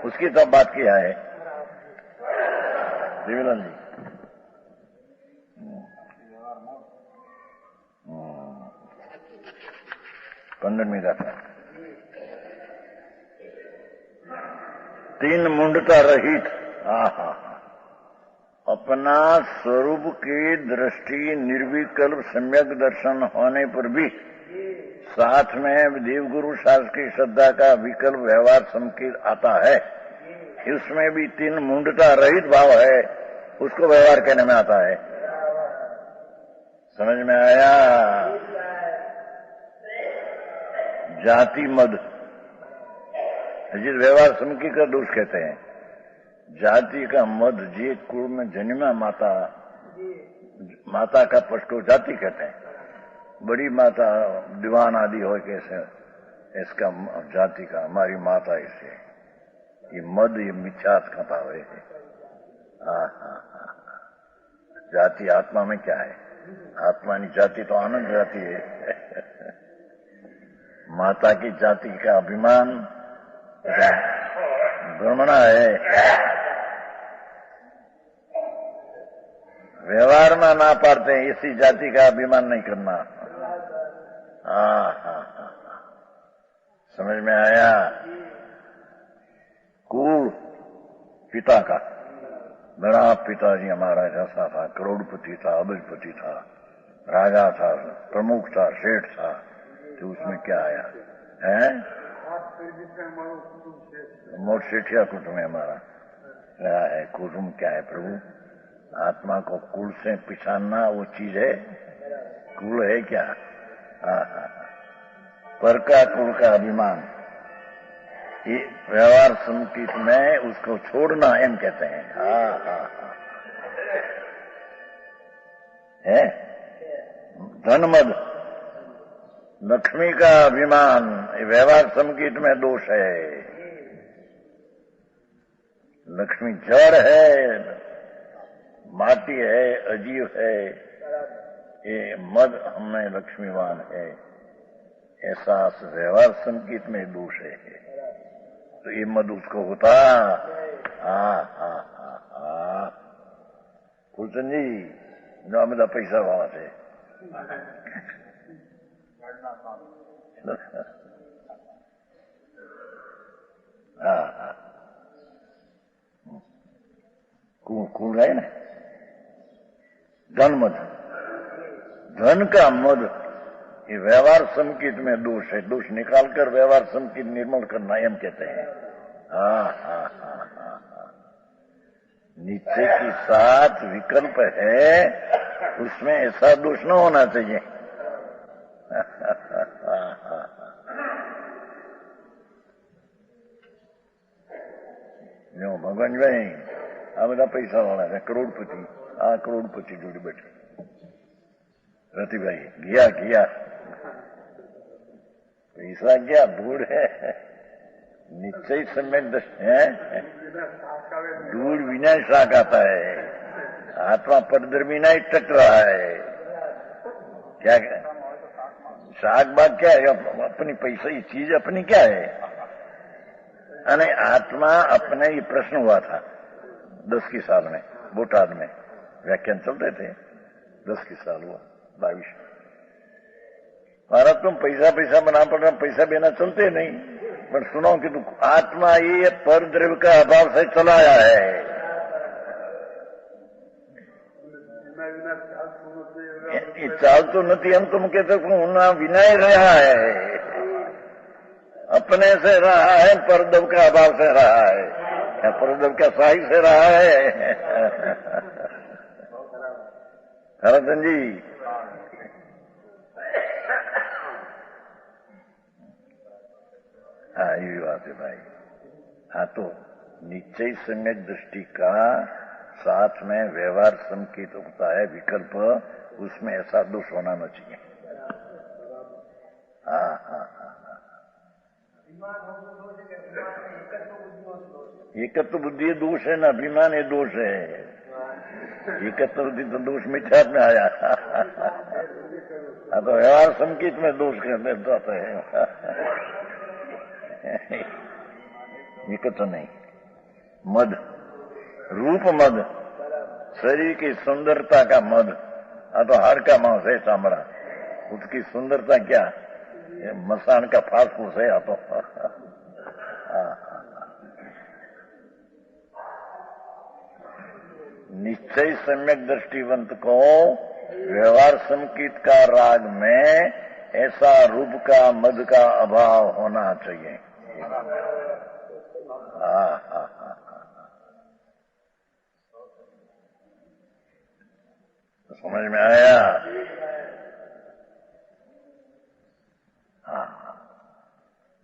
उसकी तो बात किया है देवीलाल जी। 15वीं गाथा। 3 मुंडता रहित, अपना स्वरूप की दृष्टि निर्विकल्प सम्यक दर्शन होने पर भी साथ में देवगुरु शास्त्र की श्रद्धा का विकल्प व्यवहार संकीर्ण आता है। इसमें भी 3 मुंडता रहित भाव है, उसको व्यवहार कहने में आता है। समझ में आया? जाति मद, जिस व्यवहार समकी का दोष कहते हैं। जाति का मद, जे कुल में जन्मा माता, माता का पष्टो जाति कहते हैं। बड़ी माता दीवान आदि हो कैसे, इसका जाति का हमारी माता इसे, ये मद, ये मिथ्यात का भाव है। जाति आत्मा में क्या है? आत्मा की जाति तो आनंद जाति है। माता की जाति का अभिमान ब्रह्मणा है। व्यवहार में ना पाते हैं, इसी जाति का अभिमान नहीं करना। समझ में आया? कुल पिता का, बड़ा पिताजी हमारा जैसा था, करोड़पति था, अबजपति था, राजा था, प्रमुख था, सेठ था, तो उसमें क्या आया है? मोट सेठिया कुटुंब है हमारा। क्या है कुटुंब? क्या है प्रभु? आत्मा को कुल से पिछानना वो चीज है? कुल है क्या? पर का कुल का अभिमान, ये व्यवहार संकेत में उसको छोड़ना एम कहते हैं। है धनमद, लक्ष्मी का अभिमान, व्यवहार संकेत में दोष है। लक्ष्मी जड़ है, माटी है, अजीव है, ये मद हमें लक्ष्मीवान है, ऐसा व्यवहार संकेत में दोष है। तो ये मद उसको होता। हाँ हाँ हाँ हाँ, फूलचंद जी जो आ બધા પૈસા વાળા છે। हाँ हाँ, कौन है ना धन मद, धन का मद ये व्यवहार संकेत में दोष है। दोष निकालकर व्यवहार संकेत निर्मल करना एम कहते हैं। हाँ हाँ हाँ हाँ हाँ, नित्य के साथ विकल्प है, उसमें ऐसा दोष न होना चाहिए। जो भगवान भाई आ બધા પૈસા વાળા છે, કરોડપતિ, આ કરોડપતિ જોડે બેઠે રતિભાઈ ગયા ગયા पैसा क्या धूड़ है, निश्चय समय है, धूड़ विनाश शाक आता है, आत्मा परधर्मी नहीं टक रहा है। क्या शाक बाग क्या है, अपनी पैसा की चीज अपनी क्या है। अने आत्मा अपने ये प्रश्न हुआ था 10 की साल में बोटाद में व्याख्यान चलते थे, 10 की साल हुआ 22। महाराज तुम पैसा पैसा बना पड़ रहा, पैसा बिना चलते नहीं, पर सुनो कि तू आत्मा ये पर द्रव्य का अभाव से चलाया है। ये चाल तो नहीं, हम तुम कहते ना विनय रहा है, अपने से रहा है, परदव का अभाव से रहा है, या परदव का साही से रहा है। हरदन जी हाँ ये बात है भाई। हाँ तो निश्चय सम्यक दृष्टि का साथ में व्यवहार संकेत होता है विकल्प, उसमें ऐसा दोष होना न चाहिए। हाँ हाँ हाँ, एकत्व बुद्धि दोष है ना, अभिमान ये दोष है। एकत्व बुद्धि तो दोष मिथ्यात्व में आया। हाँ तो व्यवहार संकेत में दोष कर जाता है। एकत्व नहीं, मद, रूप मद, शरीर की सुंदरता का मद। तो हाड़ का मांस है, चामड़ा, उसकी सुंदरता क्या, ये मसान का फास्ट फूस है। तो निश्चय सम्यक दृष्टिवंत को व्यवहार संकेत का राग में ऐसा रूप का मद का अभाव होना चाहिए। तो समझ में आया।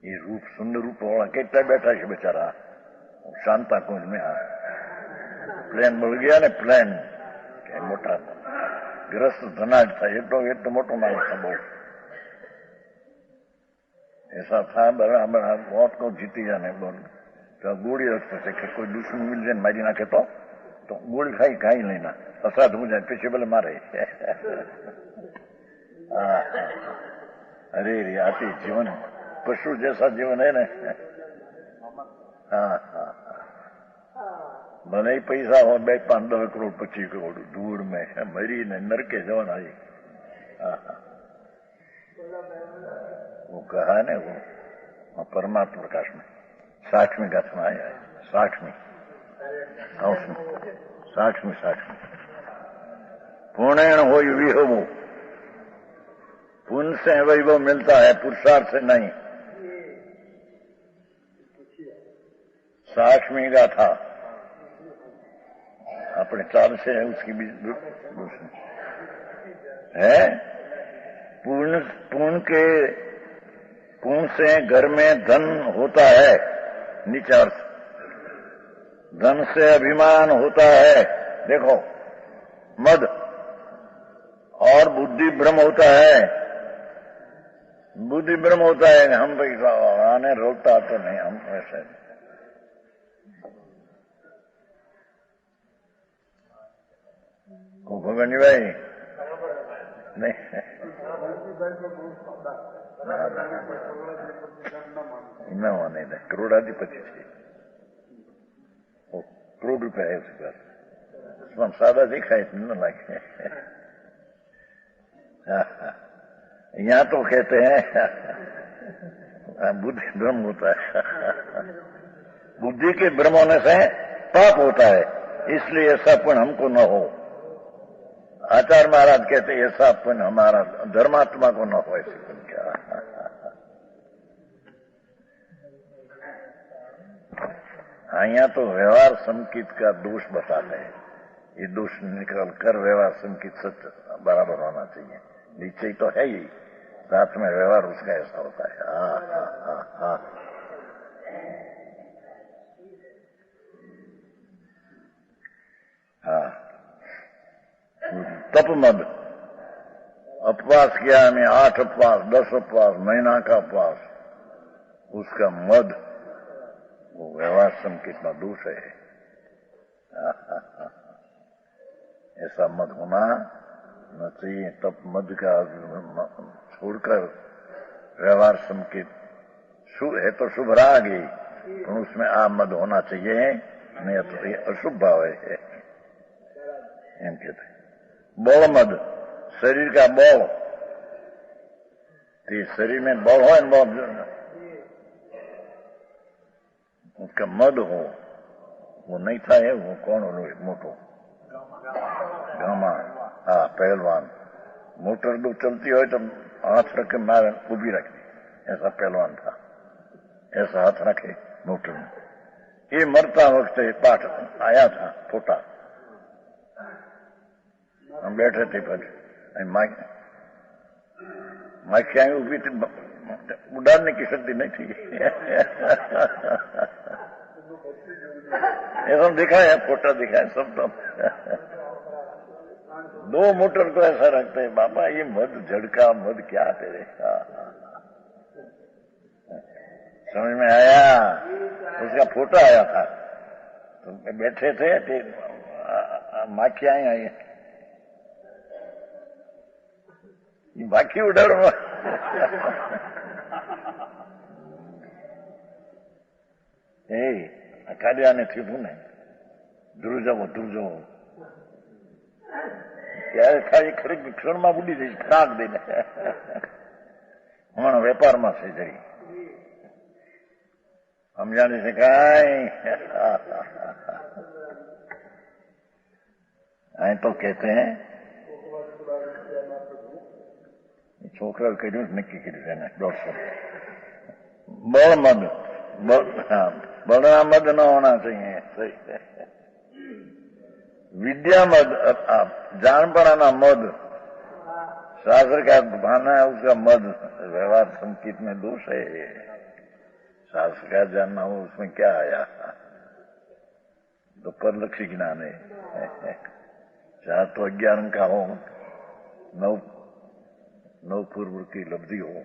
ये रूप सुंदर रूप वाला कितना बैठा है बेचारा, शांता कुंज में प्लेन बढ़ गया ने, प्लेन के मोटा ग्रस्त धनाज था, એટલો મોટો માણસ था બહુ। ऐसा था बराबर मौत को जीती जाने बोल तो गोली रखते थे कि कोई दुश्मन मिल जाए मारी नाखे तो गोली खाई खाई लेना, असाध हो जाए पीछे बोले मारे। अरे रे आती जीवन पशु जैसा जीवन है ना। हाँ हाँ, भले ही पैसा हो 2-5 करोड़ 25 करोड़ दूर में मरी ने नरके जवान आई। वो कहा है ना, वो परमात्मा प्रकाश में 60वीं गाथा में आया है, 60वीं 60वीं पूर्णेण हो विभव, पुण्य से वैभव मिलता है, पुरुषार्थ से नहीं। 60वीं गाथा अपने चाल से है, उसकी भी है। पुण्य से घर में धन होता है, नीचार्थ धन से अभिमान होता है, देखो मद, और बुद्धि भ्रम होता है। बुद्धि भ्रम होता है, हम पैसा आने रोकता तो नहीं, हम ऐसे को भगवानी भाई नहीं न होने दे, करोड़ाधिपति છે, करोड़ रुपया है उसके पास, उसमें सादा दिखाए न लागे। यहाँ तो कहते हैं बुद्धि भ्रम होता है, बुद्धि के भ्रम होने से पाप होता है, इसलिए ऐसा पुण्य हमको न हो। आचार्य महाराज कहते हैं ऐसा पुण्य हमारा धर्मात्मा को न हो, ऐसे पुण्य क्या। हाँ, यहाँ तो व्यवहार संकित का दोष बताते हैं, ये दोष निकाल कर व्यवहार संकित सच बराबर होना चाहिए, निश्चय तो है ही, साथ में व्यवहार उसका ऐसा होता है। हाँ, तप मद, उपवास किया हमें, 8 उपवास, 10 उपवास, महीना का उपवास, उसका मद वो व्यवहार संकेत में दोष है। ऐसा मद होना न चाहिए। तप मद का छोड़कर व्यवहार संकेत है तो शुभ राग ही, तो उसमें आ मद होना चाहिए, नहीं तो ये अशुभ भाव है। एम कहते बल मद, शरीर का बल, शरीर में बल हो न उसका मद हो, वो नहीं था है, वो कौन हो मोटो गामा, हाँ पहलवान, मोटर दो चलती हो तो हाथ रखे मारे उभी रखी, ऐसा पहलवान था, ऐसा हाथ रखे मोटर में। ये मरता वक्त पाठ आया था फोटा, हम बैठे थे पर माखियां उभी थी, उड़ाने की शक्ति नहीं थी। ऐसा दिखाया, फोटा दिखाया सब तो। 2 मोटर तो ऐसा रखते हैं, बाबा ये मद झड़का मद क्या तेरे, समझ में आया। उसका फोटा आया था, तो बैठे थे, माखियां आई, बाकी उड़ाड़ કાઢ્યાને થયું ને ધ્રુજવો ત્યારે ખાલી ખરીક ક્ષણમાં ઉડી જઈશ ફ્રાક દઈને. હમણાં વેપારમાં છે જઈ સમજાણી શકાય. અહીં તો કહેતે હે છોકરા કર્યું નક્કી કર્યું છે એને 150 બળમદ बड़ा मद न होना चाहिए. सही है. विद्या मद, जान पड़ाना मद, शास्त्र का भाना है उसका मद, व्यवहार संकेत में दोष है. शास्त्र का जानना हो उसमें क्या आया, तो परलक्ष्य ज्ञान है. चाहे तो अज्ञान का हो, नव पूर्व की लब्धि हो,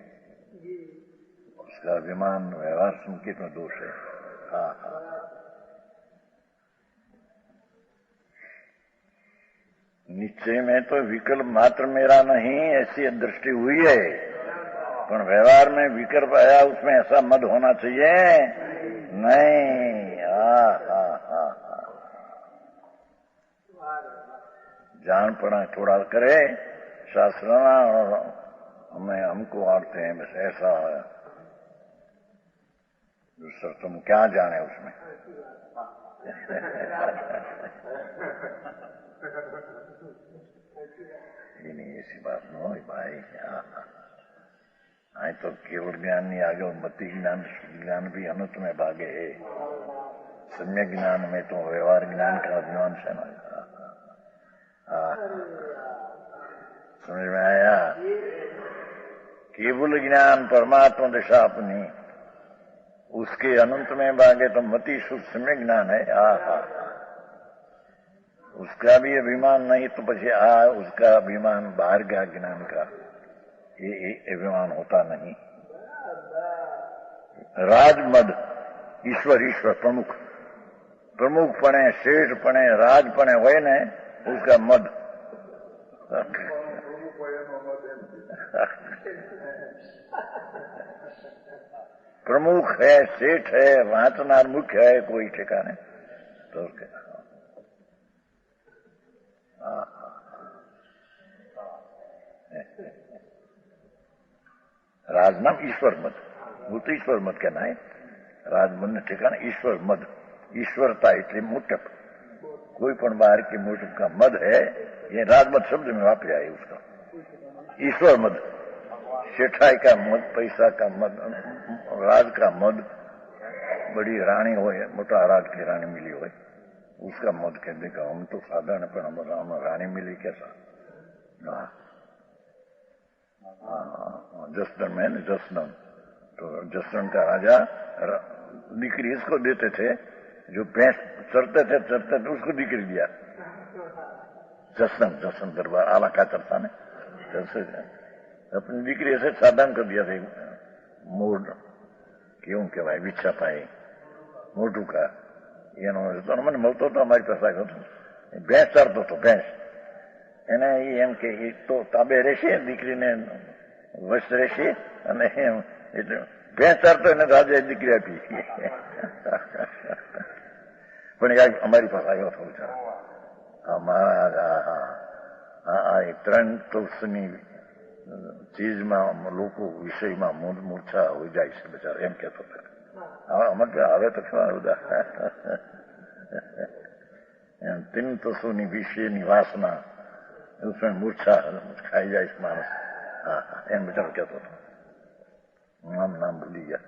उसका अभिमान व्यवहार संकेत में दोष है. हाँ हाँ. निश्चय में तो विकल्प मात्र मेरा नहीं ऐसी दृष्टि हुई है, पर व्यवहार में विकल्प आया उसमें ऐसा मद होना चाहिए नहीं. हाँ हाँ हाँ हाँ. जान पड़ा थोड़ा करे शास्त्र और हमें हमको आते हैं बस ऐसा है. दूसरा तुम क्या जाने उसमें. ये नहीं ऐसी बात न हो भाई. आई तो केवल ज्ञान नहीं आगे मति ज्ञान भी अनंत में भागे है. सम्यक ज्ञान में तो व्यवहार ज्ञान का अभिमान से ना. समझ में आया. केवल ज्ञान परमात्मा दिशा अपनी, उसके अनंत में भागे तो मति शुद्ध सम्य ज्ञान है. उसका भी अभिमान नहीं तो पछे उसका अभिमान बाहर का ज्ञान का ये अभिमान होता नहीं. राजमद, ईश्वर प्रमुख पणे श्रेष्ठ पणे राज पणे होय ने उसका मद. प्रमुख है, सेठ है, वांचनार मुख्य है, कोई ठिकाने तो राजनाम ईश्वर मद, वो तो ईश्वर मद कहना है। राजमन ने ठिकाना ईश्वर मद, ईश्वरता એટલે મોટપ, कोई पण बाहर की मोटप का मद है, ये राजमद शब्द में वापरिया है उसका। ईश्वर मद, सेठाई का मद, पैसा का मद, राज का मद, बड़ी रानी हो, मोटा राज की रानी मिली हो, उसका मद कह देगा। हम तो साधारण पर हम रानी मिली कैसा। जसदन में जसदन, तो जसदन का राजा दीकरी इसको देते थे, जो भैंस चरते थे उसको दीकरी दिया। जसदन दरबार आला का चरता ने अपनी दीकरी ऐसे साधन कर दिया थे। मोड़ क्यों के भाई विच्छा पाई मोटू का ये મને મળતો તો અમારી પાસે આવ્યો હતો, ભેંસ ચરતો હતો ભેંસ, એને એમ કે તો તાબે રહેશે, દીકરીને વશ રહેશે, અને એમ એટલે ભેંસ ચરતો એને રાજાએ દીકરી આપી। પણ એ અમારી પાસે આવ્યો હતો બિચારો। અમારા ત્રણ તોષની ચીજમાં લોકો વિષયમાં મૂર્છા હોઈ જાય છે બિચારો, એમ કહેતો હતો। હવે તો ખરા બધા तीन तसों विषय वासना उसमें मूर्छा खाई जाए मानस। एम बेचारो कहता था, नाम भूली गया,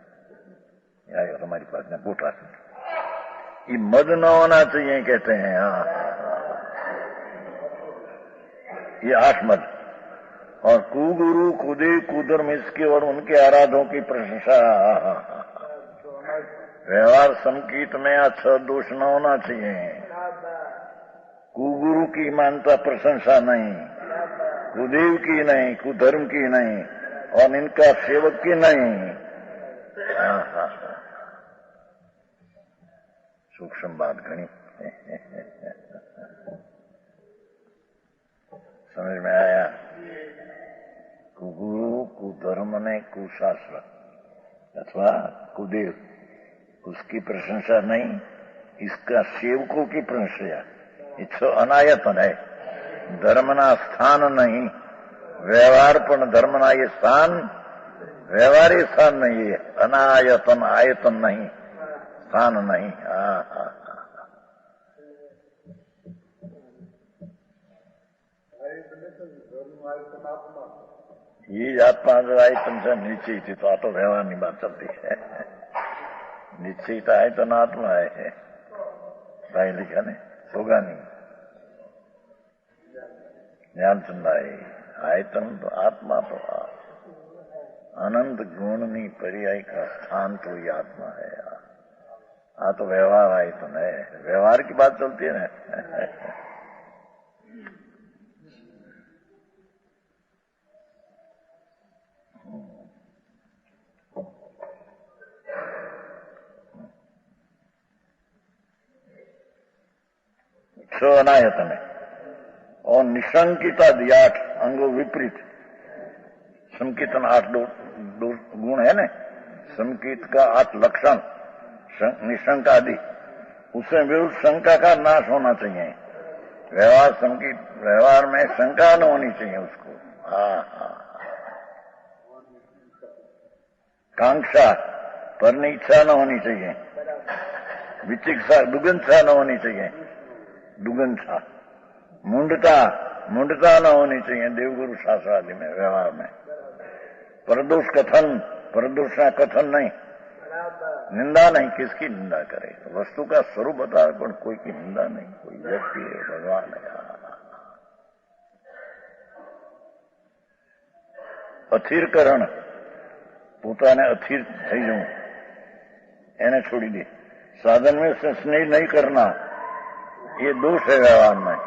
आएगा हमारी पास में बोटा। ये मद न होना चाहिए कहते हैं। ये 8 मद। और कुगुरु खुदे कुधर्म इसके और उनके आराधों की प्रशंसा। व्यवहार संगीत में 6 दोष न होना चाहिए। कुगुरु की मानता प्रशंसा नहीं, कुदेव की नहीं, कुधर्म की नहीं, और इनका सेवक की नहीं। सूक्ष्म बात घनी समझ में आया। कुगुरु कुधर्म ने कुशास्त्र अथवा कुदेव, उसकी प्रशंसा नहीं, इसका सेवकों की प्रशंसा। इच्छो अनायतन है, धर्मना स्थान नहीं। व्यवहार पण धर्मना ये स्थान, व्यवहारी स्थान नहीं है। अनायतन, आयतन नहीं, स्थान नहीं। ये आत्मा आयतन से नीचे थी, तो तो व्यवहार नहीं बात चलती है। निश्चित आयतन आत्मा है, भाई लिखा ने होगा नहीं। ध्यानचंद आयतन तो आत्मा तो अनंत गुणनी पर्याय का स्थान तो ये आत्मा है। तो व्यवहार आयतन है, व्यवहार की बात चलती है ना। अनायतन है और निशंकिता 8 अंगों विपरीत। संकीर्तन 8 गुण है ना, संकीर्त का 8 लक्षण, निशंका आदि, उससे विरुद्ध शंका का नाश होना चाहिए। व्यवहार संकीर्त, व्यवहार में शंका न होनी चाहिए उसको। कांक्षा पर इच्छा न होनी चाहिए, विचिकित्सा दुगंधा न होनी चाहिए, दुगंधा मुंडता न होनी चाहिए देवगुरु शास्त्र आदि में। व्यवहार में परदोष कथन, परदोष का कथन नहीं, निंदा नहीं। किसकी निंदा करे? वस्तु का स्वरूप बता, पर कोई की निंदा नहीं। कोई व्यक्ति है, भगवान है। अथिरकरण, પોતાને અથિર થઈ જવું, એને છોડી दे। साधन में स्नेह नहीं करना, ये दोष है व्यवहार में।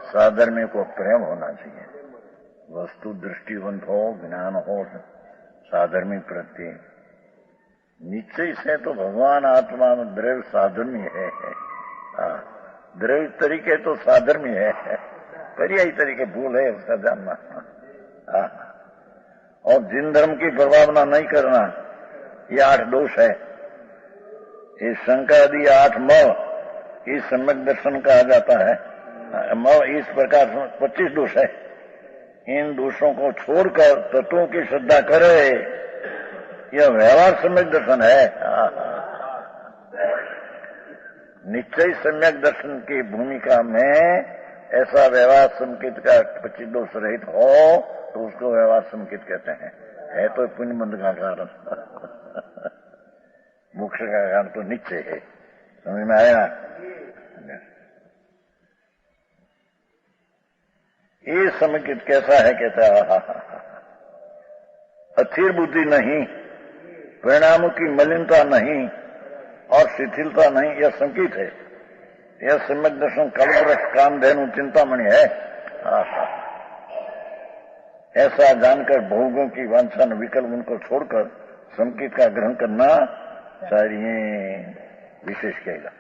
साधन में को प्रेम होना चाहिए, वस्तु दृष्टिवंत हो, ज्ञान हो साधर्मी प्रति। निश्चय से तो भगवान आत्मा में द्रव्य साधर्मी है। द्रव्य तरीके तो साधर्मी है, पर्यायी तरीके भूल है उसका जानना। और जिन धर्म की प्रभावना नहीं करना, ये 8 दोष है। ये शंका आदि 8 म इस सम्यक दर्शन कहा जाता है। म इस प्रकार 25 दोष है। इन दोषों को छोड़कर तत्वों की श्रद्धा करे, यह व्यवहार सम्यक दर्शन है। निश्चय सम्यक दर्शन की भूमिका में ऐसा व्यवहार संकेत का 25 दोष रहित हो तो उसको व्यवहार संकेत कहते हैं। है तो पुण्यबंध का कारण, मोक्ष का कारण तो निश्चय है। समझ में आया? ये संकेत कैसा है? कहता है अस्थिर बुद्धि नहीं, परिणामों की मलिनता नहीं और शिथिलता नहीं, यह संकेत है। यह सम्यक दर्शन कल्पवृक्ष कामधेनु चिंतामणि है। ऐसा जानकर भोगों की वांछा विकल्प उनको छोड़कर संकेत का ग्रहण करना चाहिए। विशेष कहेगा